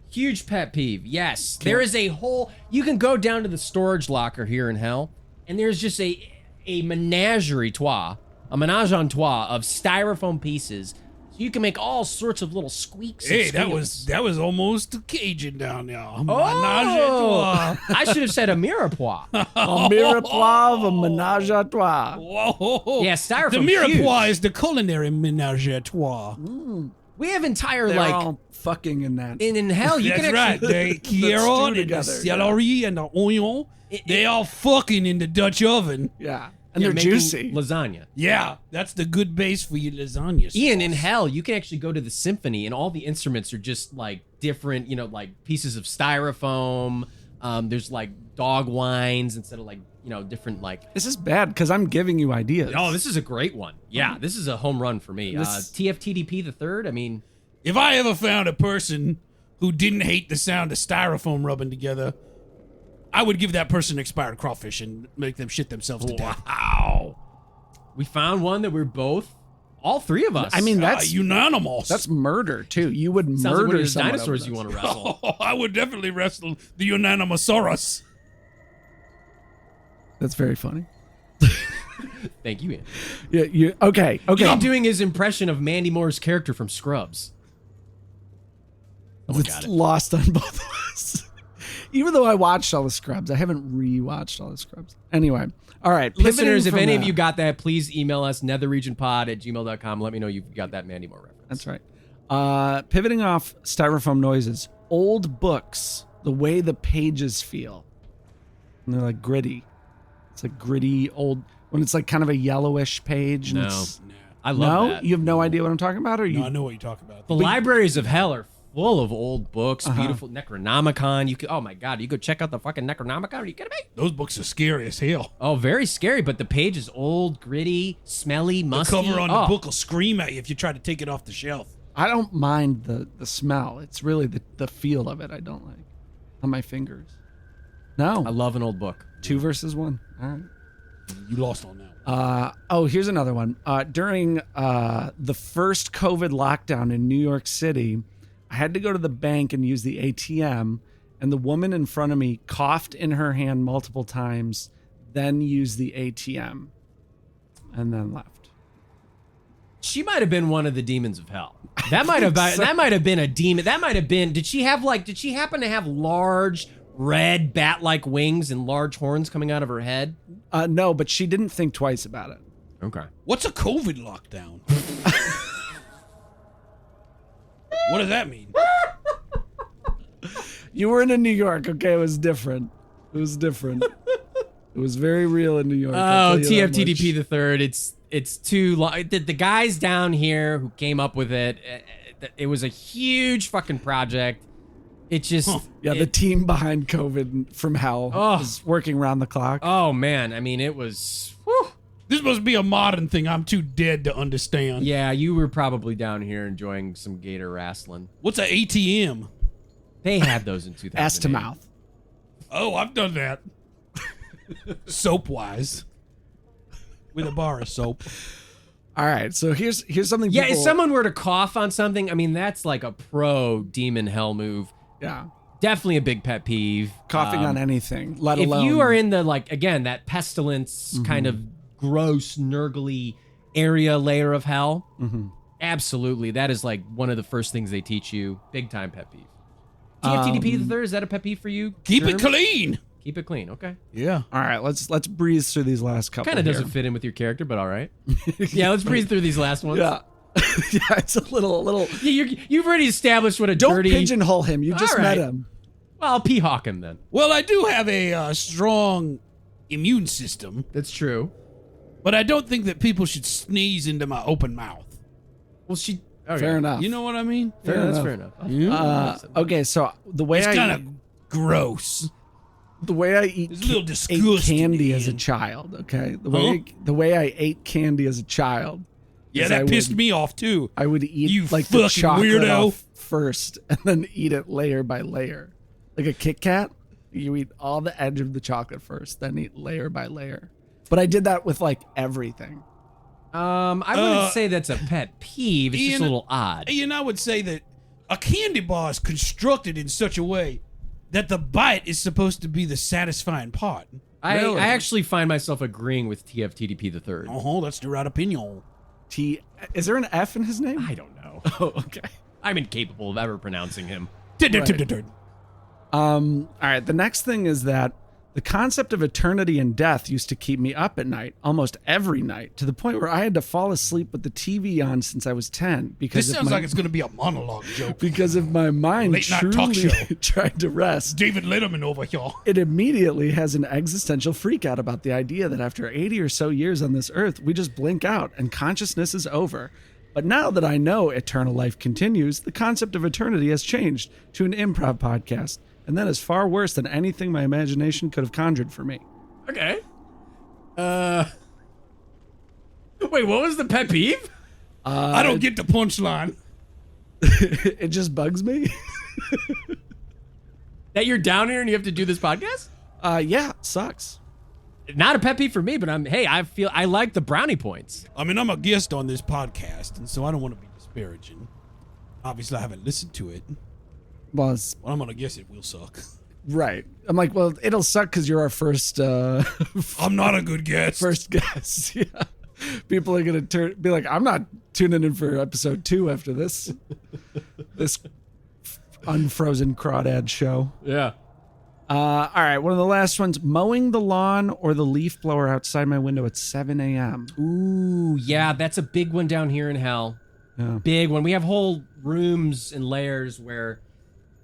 huge pet peeve. Yes, there is a whole. You can go down to the storage locker here in hell, and there's just a menage a trois of styrofoam pieces. So you can make all sorts of little squeaks. and Hey, that squeals. was almost Cajun down there. Oh, I should have said a mirepoix. A mirepoix of a menage a trois. Whoa. Yeah, styrofoam. The mirepoix huge. is the culinary menage a trois. We have entire They're like all fucking in that. in hell. You That's can right. actually. The carrot and the together, celery and the onion, they all fucking in the Dutch oven. Yeah. And Yeah, they're making juicy. lasagna. Yeah, that's the good base for your lasagna sauce. Ian, in hell, you can actually go to the symphony, and all the instruments are just like different, like pieces of styrofoam, There's like dog wines instead of like, different like. This is bad because I'm giving you ideas. Oh, this is a great one. Yeah, this is a home run for me. TFTDP the third. I mean, if I ever found a person who didn't hate the sound of styrofoam rubbing together, I would give that person expired crawfish and make them shit themselves to death. Wow. We found one that we're both, all three of us. I mean, that's unanimous. That's murder too. You would Sounds murder like one of someone dinosaurs over you this. want to wrestle. Oh, I would definitely wrestle the Unanimosaurus. That's very funny. Thank you, Andy. Yeah. Okay. You're doing his impression of Mandy Moore's character from Scrubs. It's lost on both of us. Even though I watched all the Scrubs, I haven't rewatched all the Scrubs. Anyway, all right. Listeners, if any of you got that, please email us, netherregionpod@gmail.com. Let me know you've got that Mandy Moore reference. That's right. Pivoting off styrofoam noises, old books, the way the pages feel. And they're like gritty. It's like gritty old, when it's like kind of a yellowish page. And I love that. You have no idea what I'm talking about? Or you? No, I know what you're talking about. The libraries of hell are full of old books, beautiful Necronomicon. You could, oh my God, you go check out the fucking Necronomicon. Are you kidding me? Those books are scary as hell. Oh, very scary, but the page is old, gritty, smelly, musty. The cover on the book will scream at you if you try to take it off the shelf. I don't mind the smell. It's really the feel of it I don't like on my fingers. No. I love an old book. 2 versus 1. All right. You lost on that. Here's another one. During the first COVID lockdown in New York City, I had to go to the bank and use the ATM, and the woman in front of me coughed in her hand multiple times, then used the ATM, and then left. She might have been one of the demons of hell. That might have been a demon. That might have been. Did she happen to have large red bat-like wings and large horns coming out of her head? No, but she didn't think twice about it. Okay. What's a COVID lockdown? What does that mean? You were in New York, okay? It was different. It was different. It was very real in New York. Oh, TFTDP the third. It's too long. The guys down here who came up with it, it was a huge fucking project. It just... the team behind COVID from hell is working around the clock. Oh, man. I mean, it was... Whew. This must be a modern thing I'm too dead to understand. Yeah, you were probably down here enjoying some Gator Wrasslin. What's an ATM? They had those in 2008. Ass to mouth. Oh, I've done that. Soap-wise. With a bar of soap. All right, so here's something. Yeah, if someone were to cough on something, I mean, that's like a pro demon hell move. Yeah. Definitely a big pet peeve. Coughing on anything, let alone... If you are in the, like, again, that pestilence kind of gross, nurgly layer of hell, absolutely. That is like one of the first things they teach you. Big time pet peeve. TFTDP the third, is that a pet peeve for you? Keep it clean. Keep it clean, okay. Yeah. All right, let's breeze through these last couple. Kind of doesn't fit in with your character, but all right. Yeah, let's breeze through these last ones. Yeah. Yeah, it's a little. Yeah, you've already established what a Don't dirty... pigeonhole him. You just All right. met him. Well, I'll pee-hawk him then. Well, I do have a strong immune system, That's true. but I don't think that people should sneeze into my open mouth. Well, she... Fair enough. You know what I mean? That's fair enough. Okay, so the way It's I kind of gross. the way I eat, It's a little ate disgusting, candy as a Ian. child. Okay, the way I ate candy as a child. Yeah, is that I pissed would- me off too. I would eat You like the fucking chocolate weirdo. off first, and then eat it layer by layer, like a Kit Kat. You eat all the edge of the chocolate first, then eat layer by layer. But I did that with like everything. I wouldn't say that's a pet peeve. It's just Ian, a little odd. Ian, I would say that a candy bar is constructed in such a way that the bite is supposed to be the satisfying part. I actually find myself agreeing with TFTDP the third. Oh, that's the right opinion. Is there an F in his name? I don't know. Oh, okay. I'm incapable of ever pronouncing him. All right. The next thing is that the concept of eternity and death used to keep me up at night, almost every night, to the point where I had to fall asleep with the TV on since I was 10. Because This sounds like it's going to be a monologue joke. because if my mind Late night talk truly show. tried to rest, David Letterman over here. it immediately has an existential freak out about the idea that after 80 or so years on this earth, we just blink out and consciousness is over. But now that I know eternal life continues, the concept of eternity has changed to an improv podcast and that is far worse than anything my imagination could have conjured for me. Okay. Wait, what was the pet peeve? I don't get the punchline. It just bugs me. That you're down here and you have to do this podcast? Yeah, sucks. Not a pet peeve for me, but I like the brownie points. I mean, I'm a guest on this podcast, and so I don't want to be disparaging. Obviously, I haven't listened to it. Well, I'm going to guess it will suck. right. I'm like, well, it'll suck because you're our first... I'm not a good guest. First guest, yeah. People are going to be like, I'm not tuning in for episode 2 after this. This unfrozen crawdad show. Yeah. All right, one of the last ones. Mowing the lawn or the leaf blower outside my window at 7 a.m. Ooh, yeah, that's a big one down here in hell. Yeah. Big one. We have whole rooms and layers where,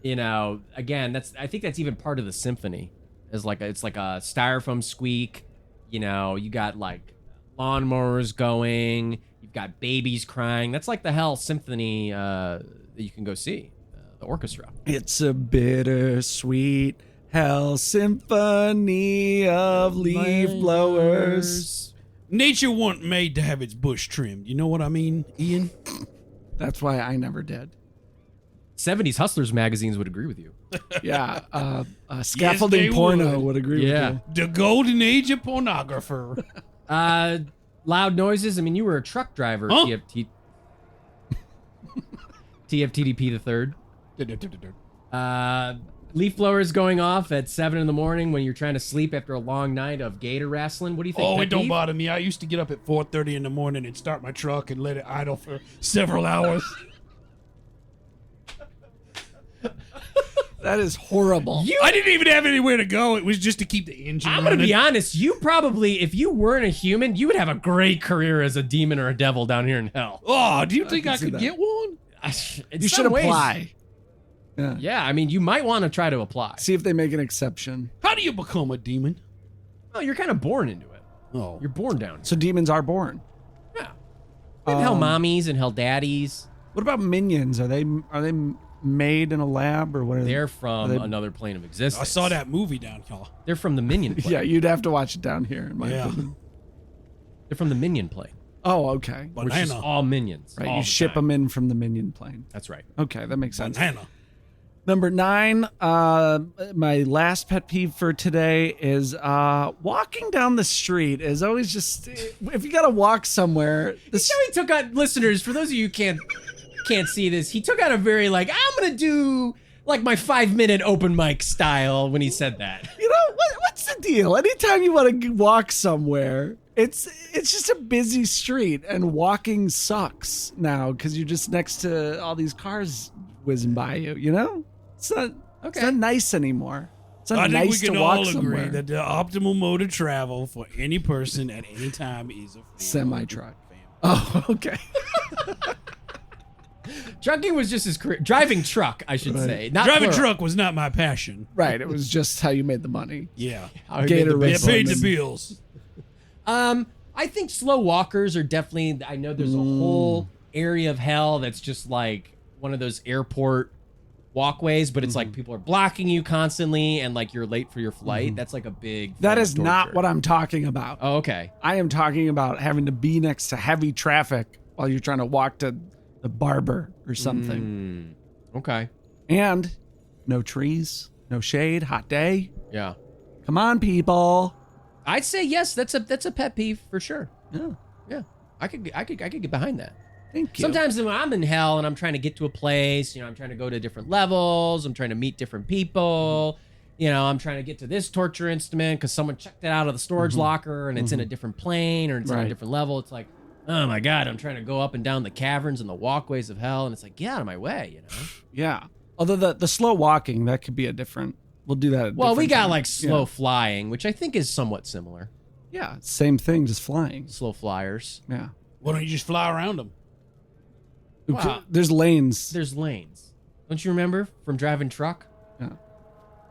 again, I think that's even part of the symphony. It's like a styrofoam squeak. You got like lawnmowers going. You've got babies crying. That's like the hell symphony that you can go see, the orchestra. It's a bittersweet hell symphony of leaf blowers. Nature wasn't made to have its bush trimmed. You know what I mean, Ian? That's why I never did. 70s Hustlers magazines would agree with you. Yeah, scaffolding Yes, they porno would. would agree with you. The golden age of pornographer. Loud noises. I mean, you were a truck driver. Huh? TFTDP the third. Leaf blowers going off at 7 in the morning when you're trying to sleep after a long night of Gator wrestling. What do you think? Oh, pet it don't peeve? bother me. I used to get up at 4:30 in the morning and start my truck and let it idle for several hours. That is horrible. I didn't even have anywhere to go. It was just to keep the engine I'm running. going to be honest. You probably, if you weren't a human, you would have a great career as a demon or a devil down here in hell. Oh, do you think I see could that. get one? You should apply. Yeah. Yeah, I mean, you might want to try to apply. See if they make an exception. How do you become a demon? Well, you're kind of born into it. Oh. You're born down here. So demons are born. Yeah. We have hell mommies and hell daddies. What about minions? Are they made in a lab or what? They're from another plane of existence. I saw that movie down here. They're from the minion plane. Yeah, you'd have to watch it down here. In my opinion. They're from the minion plane. Oh, okay. Which is all minions. Right, all you the ship time. them in from the minion plane. That's right. Okay, that makes sense. Banana. Number 9, my last pet peeve for today is walking down the street is always just, if you got to walk somewhere. So he took on, listeners, for those of you who can't see this, he took out a very I'm going to do like my 5-minute open mic style when he said that. You know, what's the deal? Anytime you want to walk somewhere, it's just a busy street and walking sucks now because you're just next to all these cars whizzing by you, you know? It's not nice anymore. It's not I think nice we can to walk all somewhere. agree that the optimal mode of travel for any person at any time is a semi-truck. Oh, okay. Trucking was just his career. Driving truck, I should say. Not Driving plural. truck was not my passion. Right. It was just how you made the money. Yeah. How he Gator made the It paid wrestling. the bills. I think slow walkers are definitely, I know there's a whole area of hell that's just like one of those airport walkways, but it's like people are blocking you constantly and like you're late for your flight. That's like a big That form is of not torture. what I'm talking about. Oh, okay. I am talking about having to be next to heavy traffic while you're trying to walk to the barber or something. Okay. And no trees, no shade, hot day. Yeah. Come on, people. I'd say yes, that's a pet peeve for sure. Yeah. Yeah. I could get behind that. Thank you. Sometimes when I'm in hell and I'm trying to get to a place, I'm trying to go to different levels, I'm trying to meet different people, I'm trying to get to this torture instrument because someone checked it out of the storage locker and it's in a different plane or it's on a Right. different level. It's like, oh my God, I'm trying to go up and down the caverns and the walkways of hell. And it's like, get out of my way, Yeah. Although the slow walking, that could be a different. We'll do that. At a Well, we different got time. like slow flying, which I think is somewhat similar. Yeah. Same thing, just flying. Slow flyers. Yeah. Why don't you just fly around them? Wow. There's lanes. There's lanes. Don't you remember from driving truck? Yeah.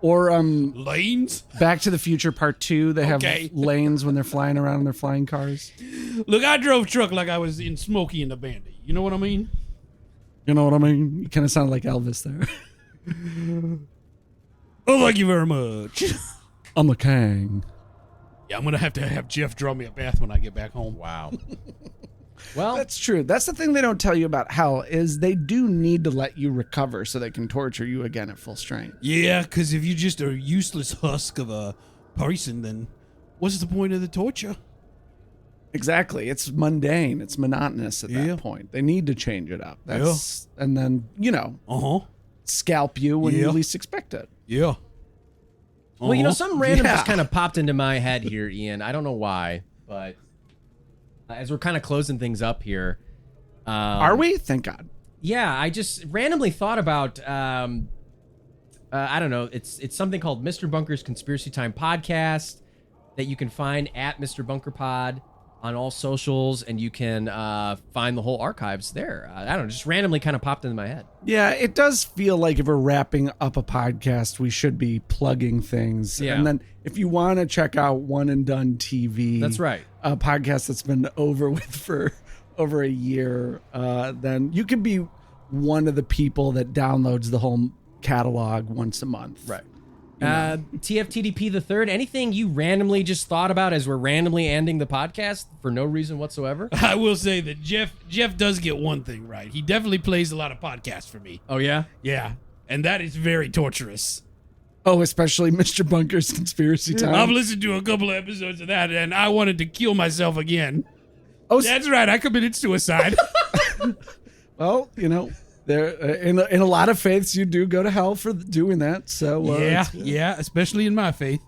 Or Lanes? Back to the Future Part 2, they have Okay. lanes when they're flying around in their flying cars. Look, I drove truck like I was in Smokey and the Bandit. You know what I mean? You know what I mean? You kind of sound like Elvis there. Oh, thank you very much. I'm a king. Yeah, I'm gonna have to have Jeff draw me a bath when I get back home. Wow. Well, That's true. That's the thing they don't tell you about hell is they do need to let you recover so they can torture you again at full strength. Yeah, because if you just are a useless husk of a person, then what's the point of the torture? Exactly. It's mundane. It's monotonous at that point. They need to change it up. And then, scalp you when you least expect it. Yeah. Well, something random just kind of popped into my head here, Ian. I don't know why, but as we're kind of closing things up here. Are we? Thank God. Yeah, I just randomly thought about, I don't know, it's something called Mr. Bunker's Conspiracy Time Podcast that you can find at Mr. Bunker Pod on all socials, and you can find the whole archives there. I don't know, just randomly kind of popped into my head. Yeah, it does feel like if we're wrapping up a podcast, we should be plugging things. Yeah. And then if you want to check out One and Done TV, That's right. A podcast that's been over with for over a year, then you can be one of the people that downloads the whole catalog once a month. Right. TFTDP the third, anything you randomly just thought about as we're randomly ending the podcast for no reason whatsoever? I will say that Jeff does get one thing right. He definitely plays a lot of podcasts for me. Oh, yeah? Yeah. And that is very torturous. Oh, especially Mr. Bunker's Conspiracy Time. I've listened to a couple of episodes of that, and I wanted to kill myself again. Oh, that's right. I committed suicide. Well, there in a lot of faiths, you do go to hell for doing that. So yeah, especially in my faith,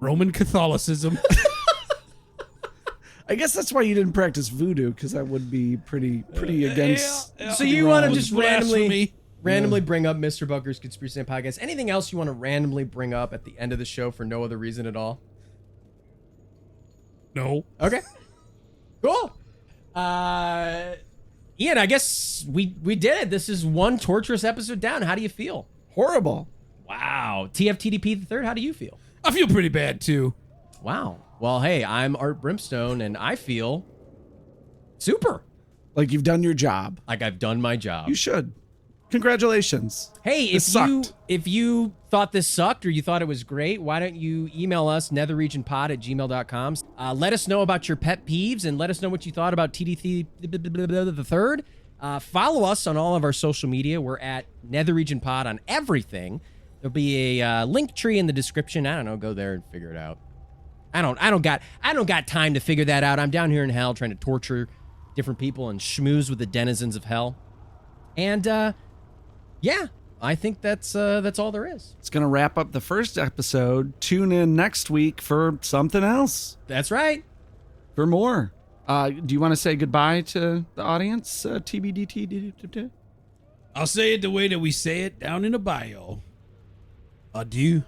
Roman Catholicism. I guess that's why you didn't practice voodoo, because I would be pretty against. Yeah. So you want to just blasphemy. randomly bring up Mr. Bunker's Conspiracy Time Podcast? Anything else you want to randomly bring up at the end of the show for no other reason at all? No. Okay. Cool. Ian, I guess we did it. This is one torturous episode down. How do you feel? Horrible. Wow. TFTDP the third, how do you feel? I feel pretty bad, too. Wow. Well, hey, I'm Art Brimstone, and I feel super. Like you've done your job. Like I've done my job. You should. Congratulations. Hey, if you thought this sucked or you thought it was great, why don't you email us, netherregionpod@gmail.com. Let us know about your pet peeves and let us know what you thought about TDT the third. Follow us on all of our social media. We're at Nether Region Pod on everything. There'll be a link tree in the description. I don't know. Go there and figure it out. I don't got time to figure that out. I'm down here in hell trying to torture different people and schmooze with the denizens of hell. And yeah, I think that's all there is. It's going to wrap up the first episode. Tune in next week for something else. That's right. For more. Do you want to say goodbye to the audience? TBDT? I'll say it the way that we say it down in the Bayou. Adieu.